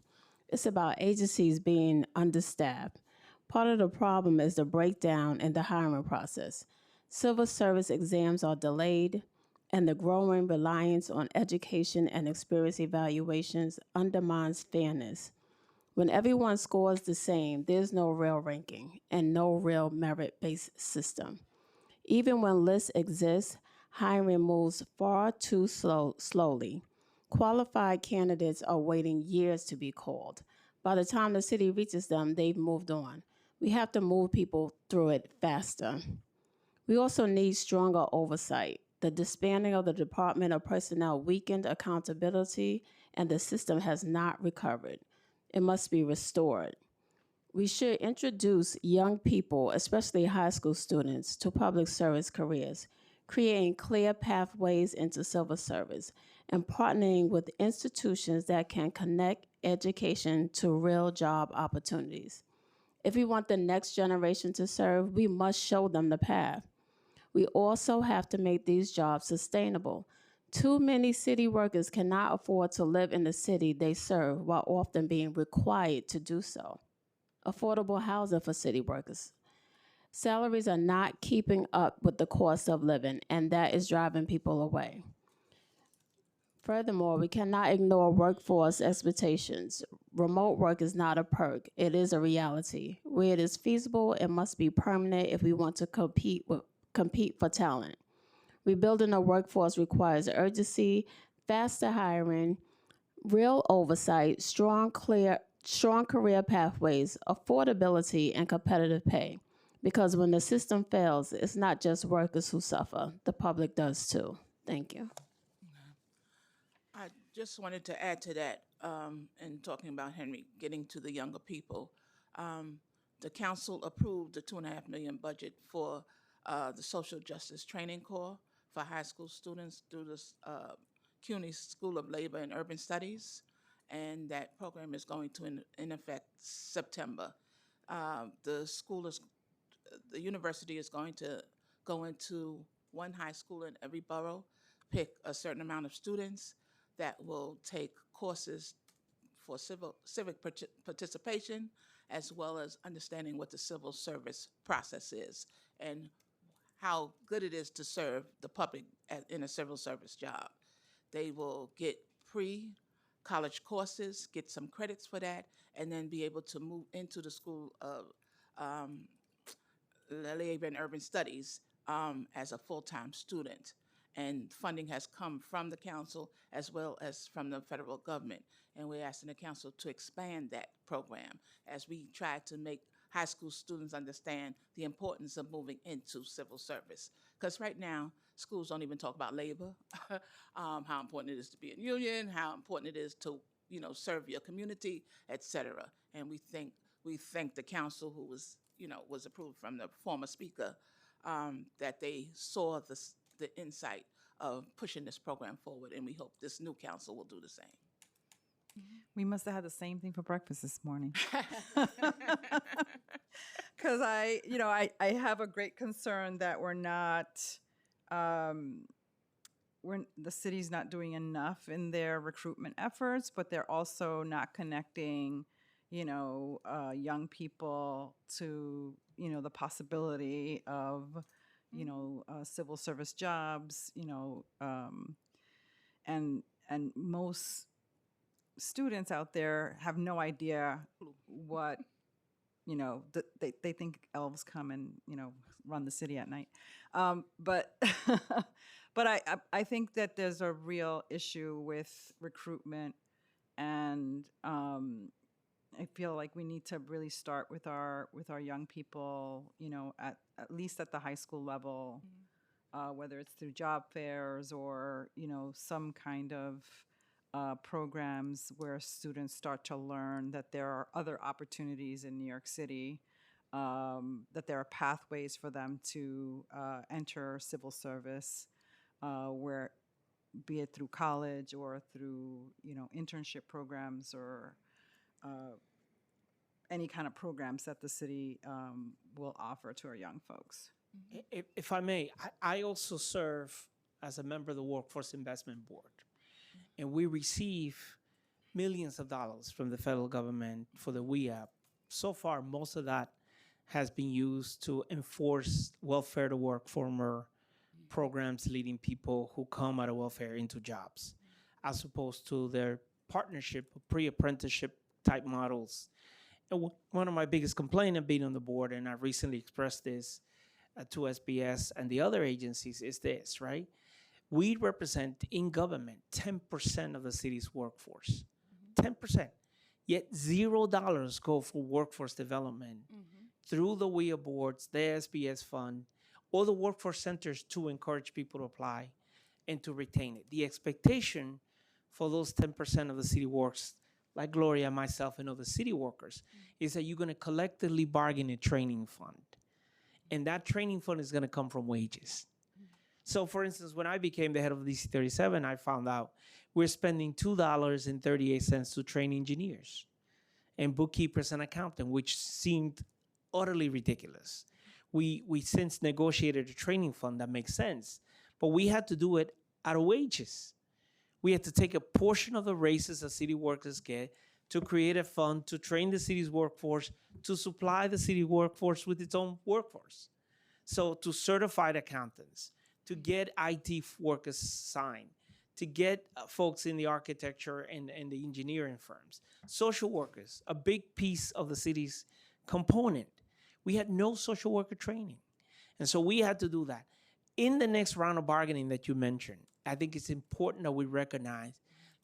It's about agencies being understaffed. Part of the problem is the breakdown in the hiring process. Civil service exams are delayed, and the growing reliance on education and experience evaluations undermines fairness. When everyone scores the same, there's no real ranking and no real merit-based system. Even when lists exist, hiring moves far too slowly. Qualified candidates are waiting years to be called. By the time the city reaches them, they've moved on. We have to move people through it faster. We also need stronger oversight. The disbanding of the Department of Personnel weakened accountability, and the system has not recovered. It must be restored. We should introduce young people, especially high school students, to public service careers, creating clear pathways into civil service, and partnering with institutions that can connect education to real job opportunities. If we want the next generation to serve, we must show them the path. We also have to make these jobs sustainable. Too many city workers cannot afford to live in the city they serve while often being required to do so. Affordable housing for city workers. Salaries are not keeping up with the cost of living, and that is driving people away. Furthermore, we cannot ignore workforce expectations. Remote work is not a perk, it is a reality. Where it is feasible, it must be permanent if we want to compete for talent. Rebuilding a workforce requires urgency, faster hiring, real oversight, strong career pathways, affordability, and competitive pay. Because when the system fails, it's not just workers who suffer, the public does too. Thank you. I just wanted to add to that, in talking about Henry, getting to the younger people. The council approved the $2.5 million budget for the Social Justice Training Corps for high school students through the CUNY School of Labor and Urban Studies, and that program is going to in effect September. The university is going to go into one high school in every borough, pick a certain amount of students that will take courses for civic participation, as well as understanding what the civil service process is and how good it is to serve the public in a civil service job. They will get pre-college courses, get some credits for that, and then be able to move into the School of Labor and Urban Studies as a full-time student. And funding has come from the council as well as from the federal government. And we're asking the council to expand that program as we try to make high school students understand the importance of moving into civil service. Because right now, schools don't even talk about labor, how important it is to be in union, how important it is to, serve your community, et cetera. And we thank the council who was approved from the former speaker, that they saw the insight of pushing this program forward, and we hope this new council will do the same. We must have had the same thing for breakfast this morning. Because I have a great concern that the city's not doing enough in their recruitment efforts, but they're also not connecting, young people to, the possibility of, civil service jobs, and most students out there have no idea what, they think elves come and, run the city at night. But but I think that there's a real issue with recruitment, and I feel like we need to really start with our young people, at least at the high school level, whether it's through job fairs or, some kind of programs where students start to learn that there are other opportunities in New York City, that there are pathways for them to enter civil service, where be it through college or through, internship programs or any kind of programs that the city will offer to our young folks. If I may, I also serve as a member of the Workforce Investment Board, and we receive millions of dollars from the federal government for the WE app. So far, most of that has been used to enforce welfare to work former programs leading people who come out of welfare into jobs, as opposed to their partnership, pre-apprenticeship type models. And one of my biggest complaints of being on the board, and I recently expressed this to SBS and the other agencies, is this, right? We represent in government 10% of the city's workforce, 10%. Yet $0 go for workforce development through the WIA boards, the SBS fund, or the workforce centers to encourage people to apply and to retain it. The expectation for those 10% of the city works, like Gloria, myself, and other city workers, is that you're going to collectively bargain a training fund. And that training fund is going to come from wages. So, for instance, when I became the head of DC 37, I found out we're spending $2.38 to train engineers and bookkeepers and accountants, which seemed utterly ridiculous. we since negotiated a training fund that makes sense, but we had to do it out of wages. We had to take a portion of the raises that city workers get to create a fund to train the city's workforce, to supply the city workforce with its own workforce. So to certified accountants, to get IT workers signed, to get folks in the architecture and the engineering firms, social workers, a big piece of the city's component. We had no social worker training. And so we had to do that. In the next round of bargaining that you mentioned, I think it's important that we recognize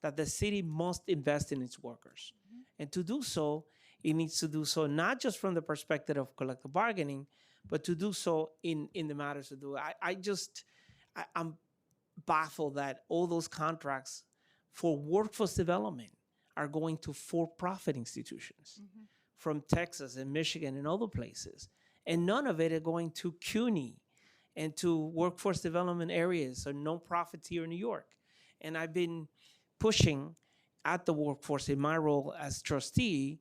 that the city must invest in its workers. And to do so, it needs to do so not just from the perspective of collective bargaining, but to do so in the matters to do. I'm baffled that all those contracts for workforce development are going to for-profit institutions from Texas and Michigan and other places. And none of it are going to CUNY and to workforce development areas or nonprofits here in New York. And I've been pushing at the workforce in my role as trustee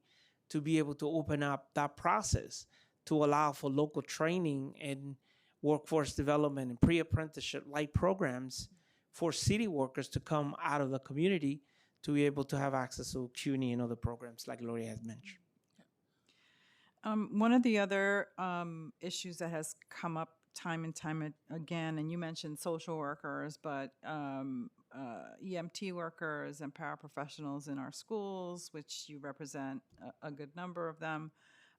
to be able to open up that process to allow for local training and workforce development and pre-apprenticeship like programs for city workers to come out of the community to be able to have access to CUNY and other programs like Lori has mentioned. One of the other issues that has come up time and time again, and you mentioned social workers, but EMT workers and paraprofessionals in our schools, which you represent a good number of them,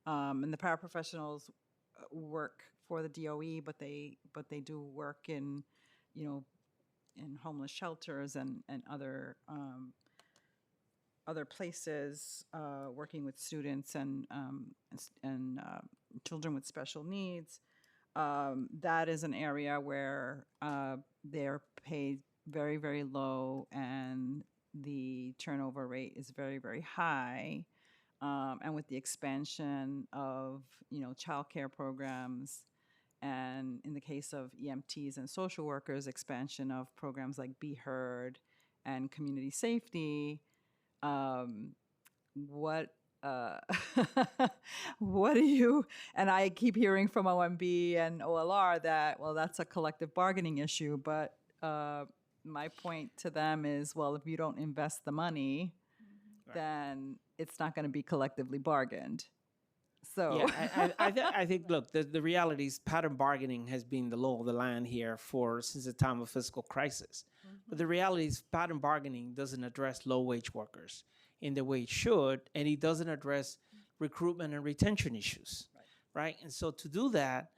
and the paraprofessionals work for the DOE, but they do work in, in homeless shelters and other places, working with students and children with special needs. That is an area where they're paid very, very low, and the turnover rate is very, very high. And with the expansion of, childcare programs, and in the case of EMTs and social workers, expansion of programs like Be Heard and community safety, what what do you, and I keep hearing from OMB and OLR that, well, that's a collective bargaining issue, but my point to them is, well, if you don't invest the money, then it's not going to be collectively bargained. So Yeah, I think, look, the reality is pattern bargaining has been the law of the land here since the time of fiscal crisis. But the reality is pattern bargaining doesn't address low-wage workers in the way it should, and it doesn't address recruitment and retention issues, right? And so to do that,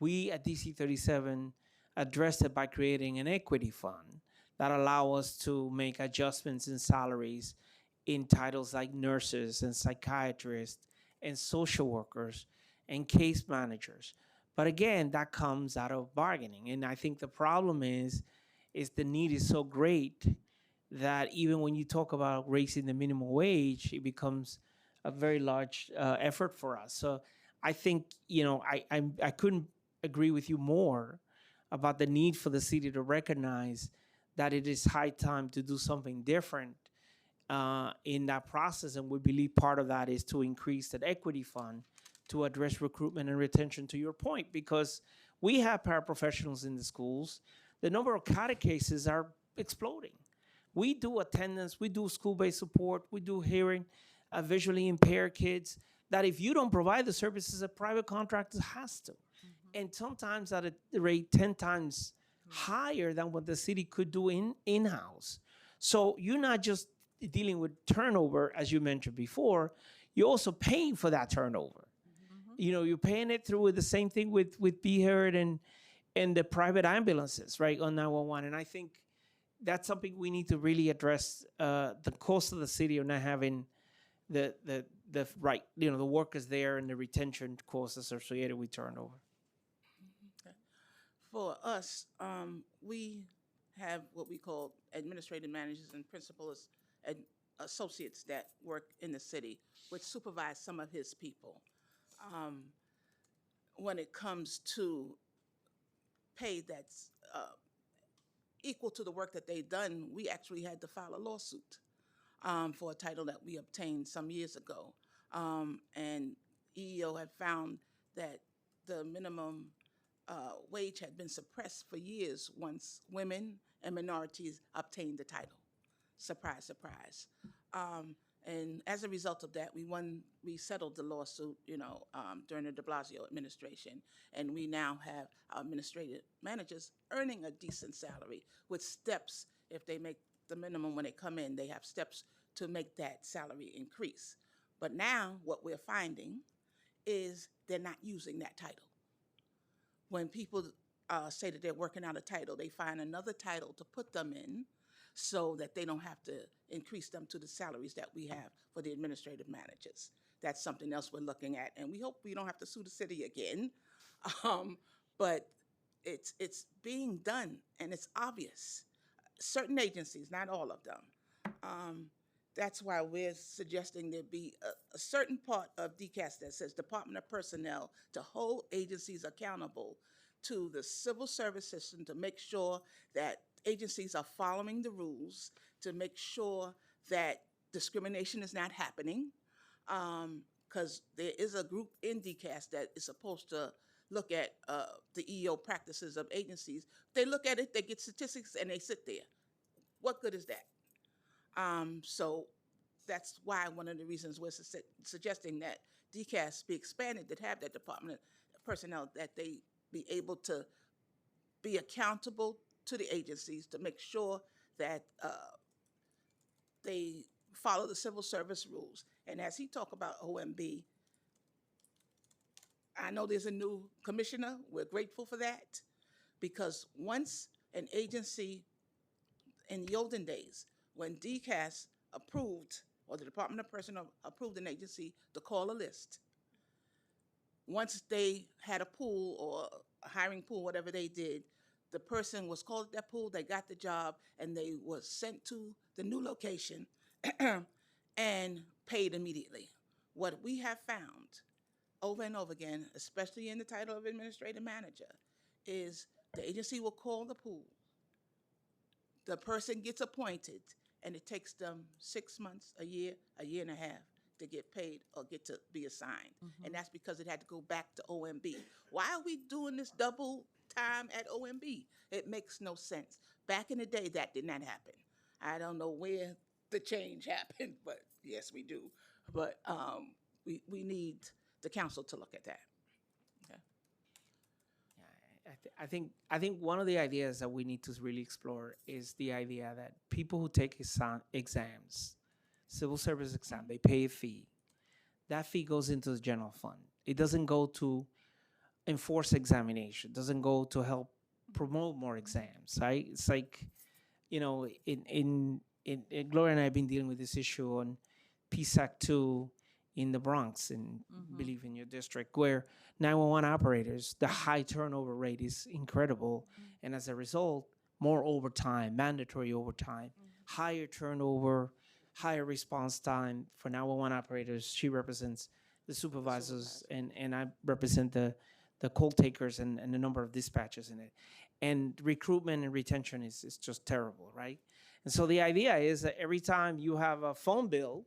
we at DC 37 addressed it by creating an equity fund that allow us to make adjustments in salaries in titles like nurses and psychiatrists and social workers and case managers. But again, that comes out of bargaining. And I think the problem is the need is so great that even when you talk about raising the minimum wage, it becomes a very large effort for us. So I think, I couldn't agree with you more about the need for the city to recognize that it is high time to do something different in that process. And we believe part of that is to increase that equity fund to address recruitment and retention, to your point, because we have paraprofessionals in the schools. The number of CADA cases are exploding. We do attendance, we do school-based support, we do hearing, visually impaired kids, that if you don't provide the services, a private contractor has to. And sometimes at a rate 10 times higher than what the city could do in-house. So you're not just dealing with turnover, as you mentioned before, you're also paying for that turnover. You're paying it through the same thing with Be Heard and the private ambulances, right, on 911. And I think that's something we need to really address, the cost of the city of not having the right, the workers there and the retention costs associated with turnover. Okay. For us, we have what we call administrative managers and principals and associates that work in the city, which supervise some of his people. When it comes to pay that's equal to the work that they've done, we actually had to file a lawsuit for a title that we obtained some years ago. And EEO had found that the minimum wage had been suppressed for years once women and minorities obtained the title. Surprise, surprise. And as a result of that, we settled the lawsuit, during the de Blasio administration, and we now have our administrative managers earning a decent salary with steps. If they make the minimum when they come in, they have steps to make that salary increase. But now what we're finding is they're not using that title. When people say that they're working out a title, they find another title to put them in so that they don't have to increase them to the salaries that we have for the administrative managers. That's something else we're looking at, and we hope we don't have to sue the city again. But it's being done, and it's obvious. Certain agencies, not all of them. That's why we're suggesting there be a certain part of DCAS that says Department of Personnel to hold agencies accountable to the civil service system to make sure that agencies are following the rules, to make sure that discrimination is not happening, because there is a group in DCAS that is supposed to look at the EEO practices of agencies. They look at it, they get statistics, and they sit there. What good is that? So that's why one of the reasons we're suggesting that DCAS be expanded, that have that Department of Personnel, that they be able to be accountable to the agencies to make sure that they follow the civil service rules. And as he talked about OMB, I know there's a new commissioner. We're grateful for that, because once an agency, in the olden days, when DCAS approved, or the Department of Personnel approved an agency to call a list, once they had a pool or a hiring pool, whatever they did, the person was called at that pool, they got the job, and they was sent to the new location and paid immediately. What we have found over and over again, especially in the title of administrative manager, is the agency will call the pool, the person gets appointed, and it takes them 6 months, a year and a half to get paid or get to be assigned. And that's because it had to go back to OMB. Why are we doing this double time at OMB? It makes no sense. Back in the day, that did not happen. I don't know where the change happened, but yes, we do. But we need the council to look at that. Okay. I think one of the ideas that we need to really explore is the idea that people who take exams, civil service exam, they pay a fee. That fee goes into the general fund. It doesn't go to enforce examination. It doesn't go to help promote more exams, right? It's like, in Gloria and I have been dealing with this issue on PSAC 2 in the Bronx, and believe in your district, where 911 operators, the high turnover rate is incredible. And as a result, more overtime, mandatory overtime, higher turnover, higher response time for 911 operators. She represents the supervisors, and I represent the call takers and the number of dispatchers in it. And recruitment and retention is just terrible, right? And so the idea is that every time you have a phone bill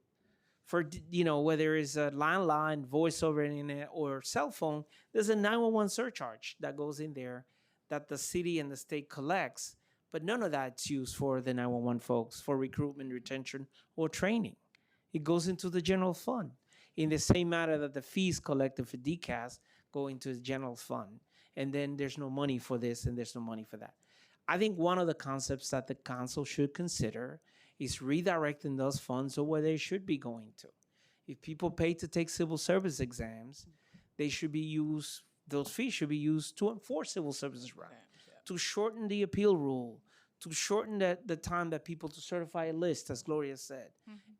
for, whether it's a landline, voice over internet, or cell phone, there's a 911 surcharge that goes in there that the city and the state collects, but none of that's used for the 911 folks for recruitment, retention, or training. It goes into the general fund in the same manner that the fees collected for DCAS go into the general fund. And then there's no money for this and there's no money for that. I think one of the concepts that the council should consider is redirecting those funds to where they should be going to. If people pay to take civil service exams, they should be used, those fees should be used to enforce civil services rights, to shorten the appeal rule, to shorten the time that people to certify a list, as Gloria said,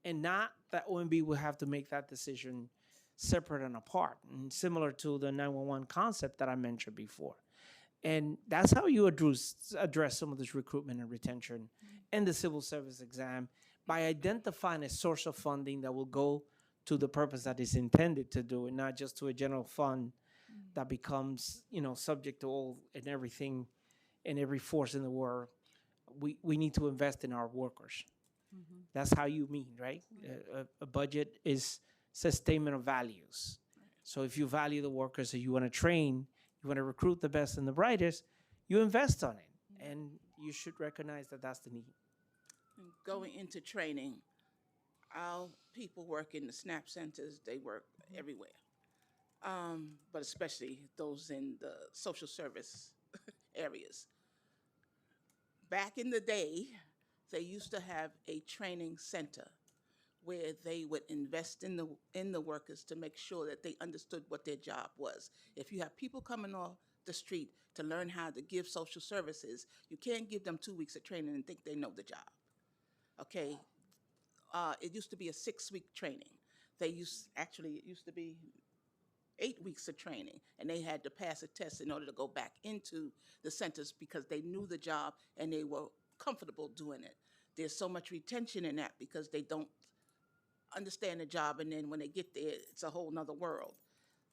and not that OMB will have to make that decision separate and apart, and similar to the 911 concept that I mentioned before. And that's how you address some of this recruitment and retention and the civil service exam, by identifying a source of funding that will go to the purpose that is intended to do, and not just to a general fund that becomes, subject to all and everything and every force in the world. We need to invest in our workers. That's how you mean, right? A budget is sustainment of values. So if you value the workers that you want to train, you want to recruit the best and the brightest, you invest on it. And you should recognize that that's the need. Going into training, our people work in the SNAP centers, they work everywhere. But especially those in the social service areas. Back in the day, they used to have a training center where they would invest in the workers to make sure that they understood what their job was. If you have people coming off the street to learn how to give social services, you can't give them 2 weeks of training and think they know the job. Okay, it used to be a 6-week training. It used to be 8 weeks of training, and they had to pass a test in order to go back into the centers because they knew the job and they were comfortable doing it. There's so much retention in that because they don't understand the job, and then when they get there, it's a whole nother world.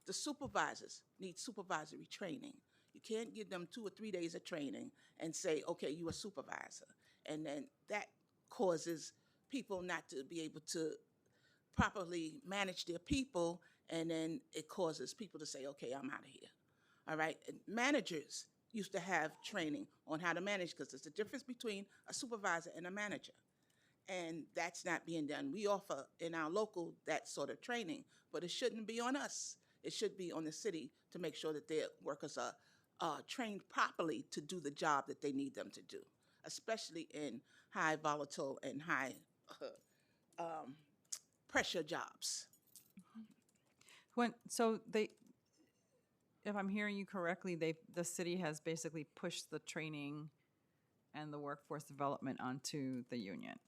The supervisors need supervisory training. You can't give them 2 or 3 days of training and say, okay, you're a supervisor. And then that causes people not to be able to properly manage their people, and then it causes people to say, okay, I'm out of here. All right? And managers used to have training on how to manage because there's a difference between a supervisor and a manager. And that's not being done. We offer in our local that sort of training, but it shouldn't be on us. It should be on the city to make sure that their workers are trained properly to do the job that they need them to do, especially in high volatile and high pressure jobs. If I'm hearing you correctly, the city has basically pushed the training and the workforce development onto the union.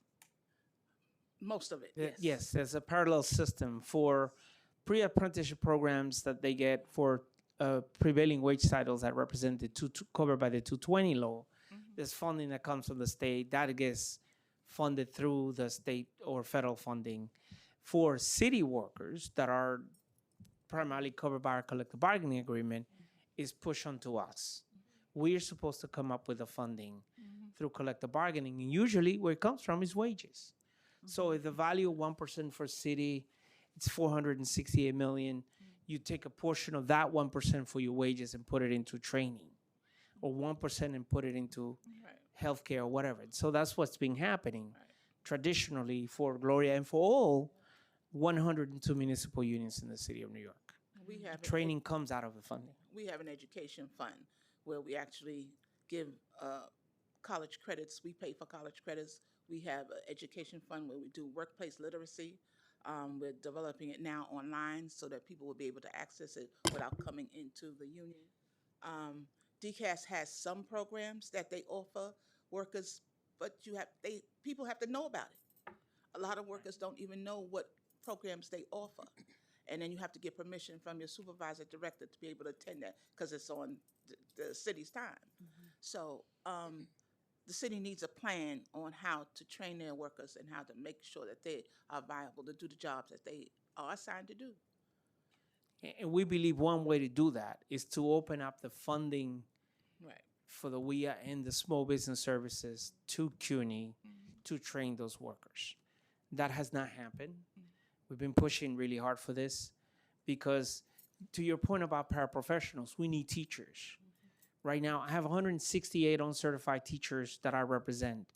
Most of it, yes. Yes, there's a parallel system for pre-apprenticeship programs that they get for prevailing wage titles that represent covered by the 220 law. There's funding that comes from the state that gets funded through the state or federal funding. For city workers that are primarily covered by our collective bargaining agreement is pushed onto us. We're supposed to come up with the funding through collective bargaining, and usually where it comes from is wages. So if the value of 1% for city, it's 468 million. You take a portion of that 1% for your wages and put it into training, or 1% and put it into healthcare or whatever. So that's what's been happening traditionally for Gloria and for all 102 municipal unions in the city of New York. We have Training comes out of the funding. We have an education fund where we actually give college credits. We pay for college credits. We have an education fund where we do workplace literacy. We're developing it now online so that people will be able to access it without coming into the union. DCAS has some programs that they offer workers, but people have to know about it. A lot of workers don't even know what programs they offer. And then you have to get permission from your supervisor director to be able to attend that because it's on the city's time. So the city needs a plan on how to train their workers and how to make sure that they are viable to do the jobs that they are assigned to do. And we believe one way to do that is to open up the funding for the WIA and the small business services to CUNY to train those workers. That has not happened. We've been pushing really hard for this because, to your point about paraprofessionals, we need teachers. Right now, I have 168 uncertified teachers that I represent.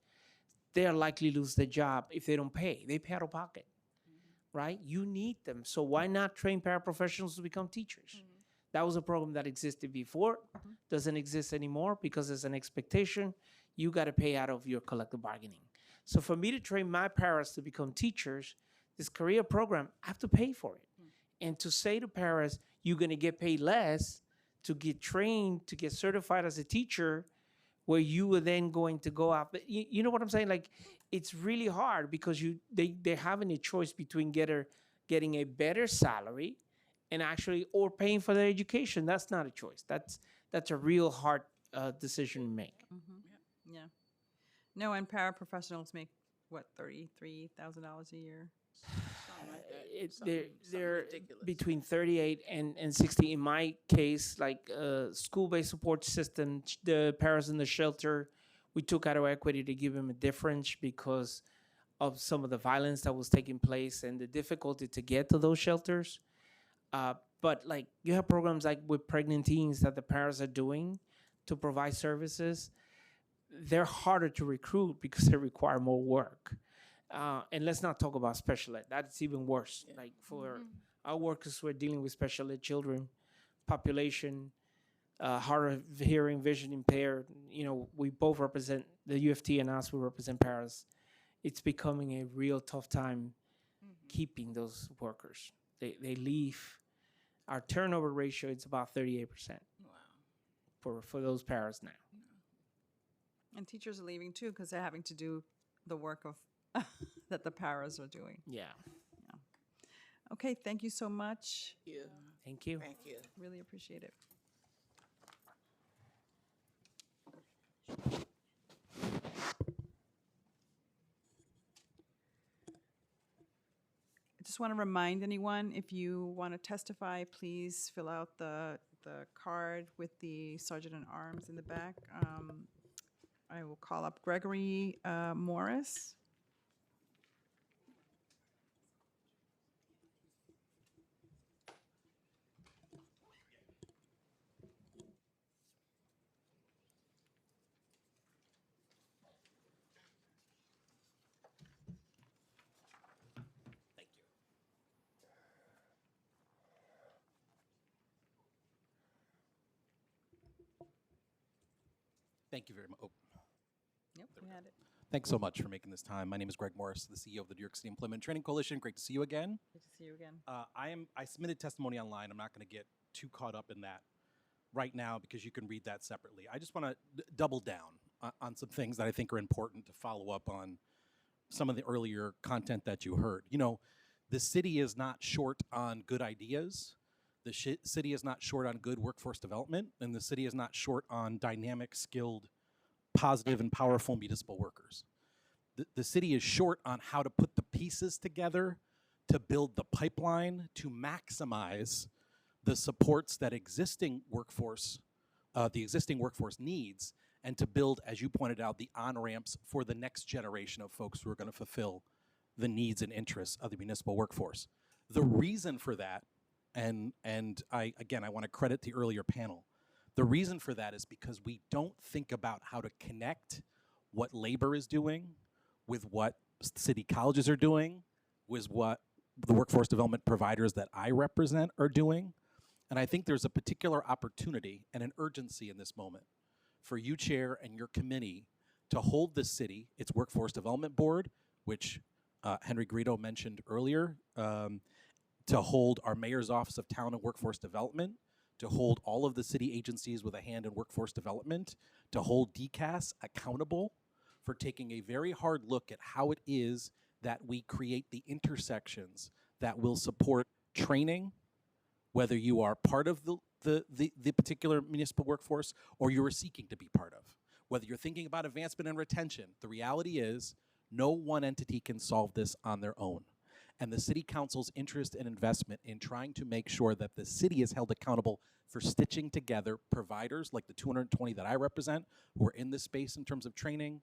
They are likely to lose their job if they don't pay. They pay out of pocket, right? You need them. So why not train paraprofessionals to become teachers? That was a program that existed before, doesn't exist anymore because there's an expectation. You got to pay out of your collective bargaining. So for me to train my paras to become teachers, this career program, I have to pay for it. And to say to paras, you're going to get paid less to get trained, to get certified as a teacher, where you are then going to go out. You know what I'm saying? Like, it's really hard because they're having a choice between getting a better salary and actually, or paying for their education. That's not a choice. That's a real hard decision to make. Yeah. No, and paraprofessionals make, what, $33,000 a year? They're between 38 and 60. In my case, like school-based support system, the paras in the shelter, we took out our equity to give them a difference because of some of the violence that was taking place and the difficulty to get to those shelters. But like you have programs like with pregnant teens that the parents are doing to provide services. They're harder to recruit because they require more work. And let's not talk about special ed. That's even worse. Like for our workers who are dealing with special ed children, population, hard of hearing, vision impaired. You know, we both represent the UFT and us. We represent paras. It's becoming a real tough time keeping those workers. They leave. Our turnover ratio is about 38% for those paras now. And teachers are leaving too because they're having to do the work of that the paras are doing. Yeah. Okay, thank you so much. Thank you. Thank you. Really appreciate it. I just want to remind anyone, if you want to testify, please fill out the card with the Sergeant at Arms in the back. I will call up Gregory Morris. Thank you very much. Oh, Yep, we had it. thanks so much for making this time. My name is Greg Morris, the CEO of the New York City Employment Training Coalition. Great to see you again. Good to see you again. I submitted testimony online. I'm not going to get too caught up in that right now because you can read that separately. I just want to double down on some things that I think are important to follow up on some of the earlier content that you heard. You know, the city is not short on good ideas. The city is not short on good workforce development, and the city is not short on dynamic, skilled, positive, and powerful municipal workers. The city is short on how to put the pieces together to build the pipeline to maximize the supports that the existing workforce needs, and to build, as you pointed out, the on-ramps for the next generation of folks who are going to fulfill the needs and interests of the municipal workforce. The reason for that, and I want to credit the earlier panel, the reason for that is because we don't think about how to connect what labor is doing with what city colleges are doing, with what the workforce development providers that I represent are doing. And I think there's a particular opportunity and an urgency in this moment for you, Chair, and your committee to hold the city, its Workforce Development Board, which Henry Grito mentioned earlier, to hold our Mayor's Office of Town and Workforce Development, to hold all of the city agencies with a hand in workforce development, to hold DCAS accountable for taking a very hard look at how it is that we create the intersections that will support training, whether you are part of the particular municipal workforce or you are seeking to be part of. Whether you're thinking about advancement and retention, the reality is no one entity can solve this on their own. And the City Council's interest and investment in trying to make sure that the city is held accountable for stitching together providers like the 220 that I represent who are in this space in terms of training,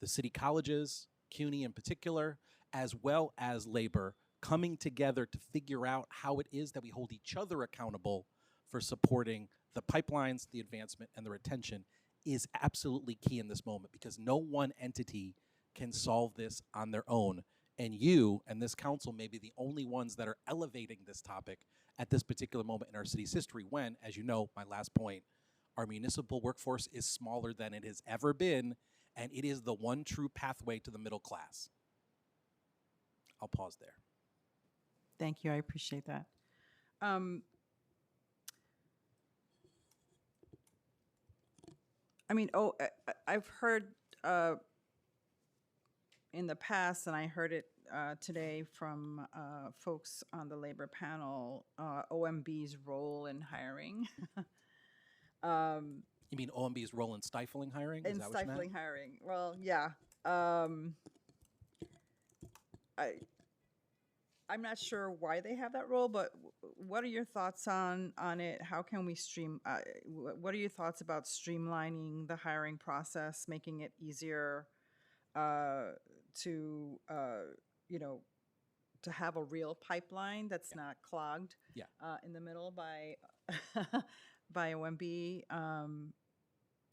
the city colleges, CUNY in particular, as well as labor, coming together to figure out how it is that we hold each other accountable for supporting the pipelines, the advancement, and the retention is absolutely key in this moment, because no one entity can solve this on their own. And you and this council may be the only ones that are elevating this topic at this particular moment in our city's history when, as you know, my last point, our municipal workforce is smaller than it has ever been, and it is the one true pathway to the middle class. I'll pause there. Thank you. I appreciate that. I've heard in the past, and I heard it today from folks on the labor panel, OMB's role in hiring. You mean OMB's role in stifling hiring? Is In that what you meant? stifling hiring. Well, yeah. I'm not sure why they have that role, but what are your thoughts on it? How can we what are your thoughts about streamlining the hiring process, making it easier to to have a real pipeline that's not clogged Yeah. in the middle by by OMB.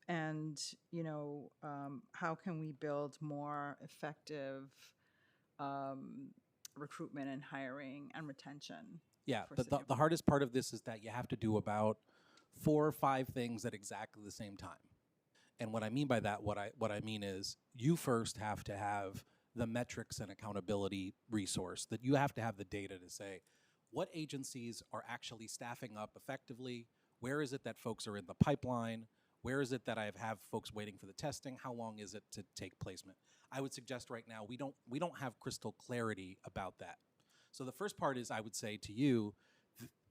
And, how can we build more effective recruitment and hiring and retention? Yeah, for the City of the hardest part of this is that you have to do about 4 or 5 things at exactly the same time. And what I mean by that, what I mean is you first have to have the metrics and accountability resource, that you have to have the data to say what agencies are actually staffing up effectively, where is it that folks are in the pipeline, where is it that I have folks waiting for the testing, how long is it to take placement. I would suggest right now we don't have crystal clarity about that. So the first part is, I would say to you,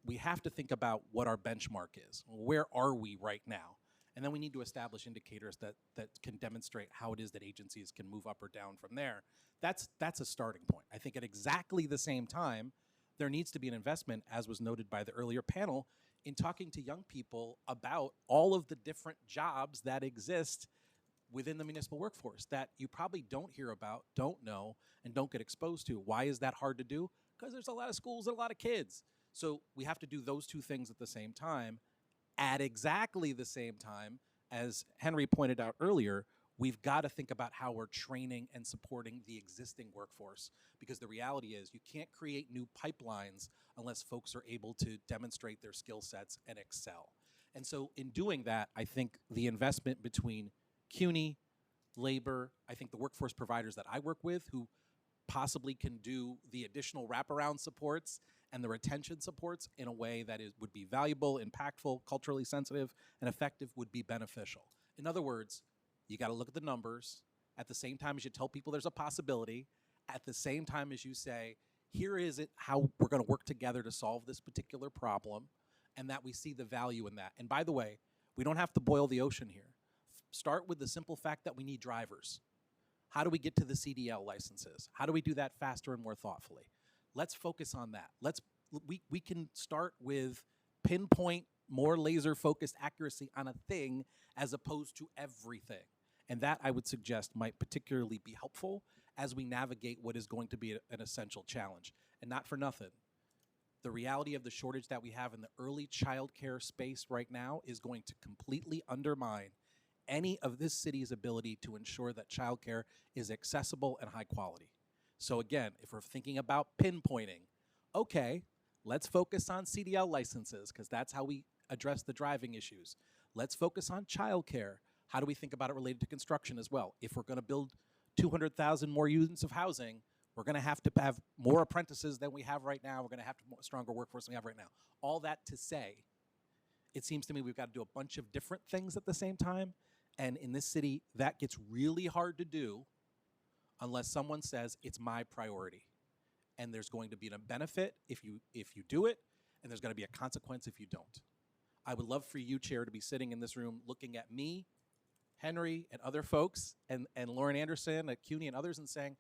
we have to think about what our benchmark is. Where are we right now? And then we need to establish indicators that can demonstrate how it is that agencies can move up or down from there. That's a starting point. I think at exactly the same time, there needs to be an investment, as was noted by the earlier panel, in talking to young people about all of the different jobs that exist within the municipal workforce that you probably don't hear about, don't know, and don't get exposed to. Why is that hard to do? Because there's a lot of schools and a lot of kids. So we have to do those two things at the same time. At exactly the same time, as Henry pointed out earlier, we've got to think about how we're training and supporting the existing workforce, because the reality is you can't create new pipelines unless folks are able to demonstrate their skill sets and excel. And so in doing that, I think the investment between CUNY, labor, I think the workforce providers that I work with who possibly can do the additional wraparound supports and the retention supports in a way that would be valuable, impactful, culturally sensitive, and effective would be beneficial. In other words, you got to look at the numbers at the same time as you tell people there's a possibility, at the same time as you say, here is it how we're going to work together to solve this particular problem, and that we see the value in that. And by the way, we don't have to boil the ocean here. Start with the simple fact that we need drivers. How do we get to the CDL licenses? How do we do that faster and more thoughtfully? Let's focus on that. We can start with pinpoint, more laser-focused accuracy on a thing as opposed to everything. And that, I would suggest, might particularly be helpful as we navigate what is going to be an essential challenge. And not for nothing, the reality of the shortage that we have in the early childcare space right now is going to completely undermine any of this city's ability to ensure that childcare is accessible and high quality. So again, if we're thinking about pinpointing, okay, let's focus on CDL licenses because that's how we address the driving issues. Let's focus on childcare. How do we think about it related to construction as well? If we're going to build 200,000 more units of housing, we're going to have more apprentices than we have right now. We're going to have a stronger workforce than we have right now. All that to say, it seems to me we've got to do a bunch of different things at the same time. And in this city, that gets really hard to do unless someone says it's my priority. And there's going to be a benefit if you do it, and there's going to be a consequence if you don't. I would love for you, Chair, to be sitting in this room looking at me, Henry, and other folks, and Lauren Anderson at CUNY and others, and saying,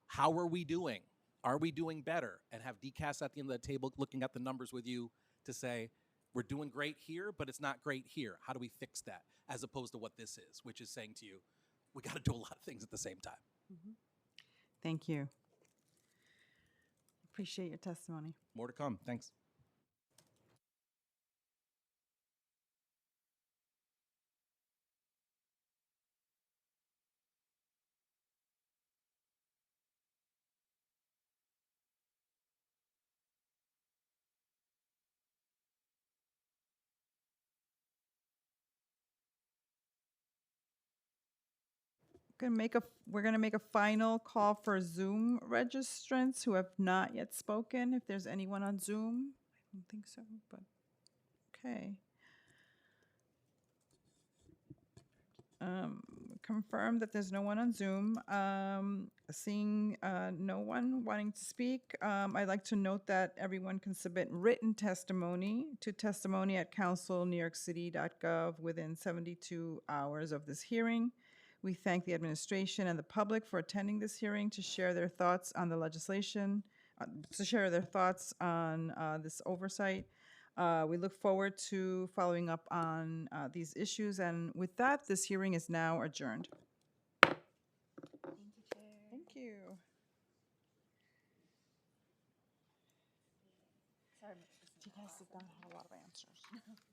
how are we doing? Are we doing better? And have DCAS at the end of the table looking at the numbers with you to say, we're doing great here, but it's not great here. How do we fix that? As opposed to what this is, which is saying to you, we got to do a lot of things at the same time. Mm-hmm. Thank you. Appreciate your testimony. More to come. Thanks. We're gonna make a final call for Zoom registrants who have not yet spoken. If there's anyone on Zoom, I don't think so, but okay. Confirm that there's no one on Zoom. Seeing no one wanting to speak, I'd like to note that everyone can submit written testimony to testimony@councilnewyorkcity.gov within 72 hours of this hearing. We thank the administration and the public for attending this hearing to share their thoughts on the legislation, this oversight. We look forward to following up on these issues, and with that, this hearing is now adjourned. Thank you. You guys sit down, I have a lot of answers.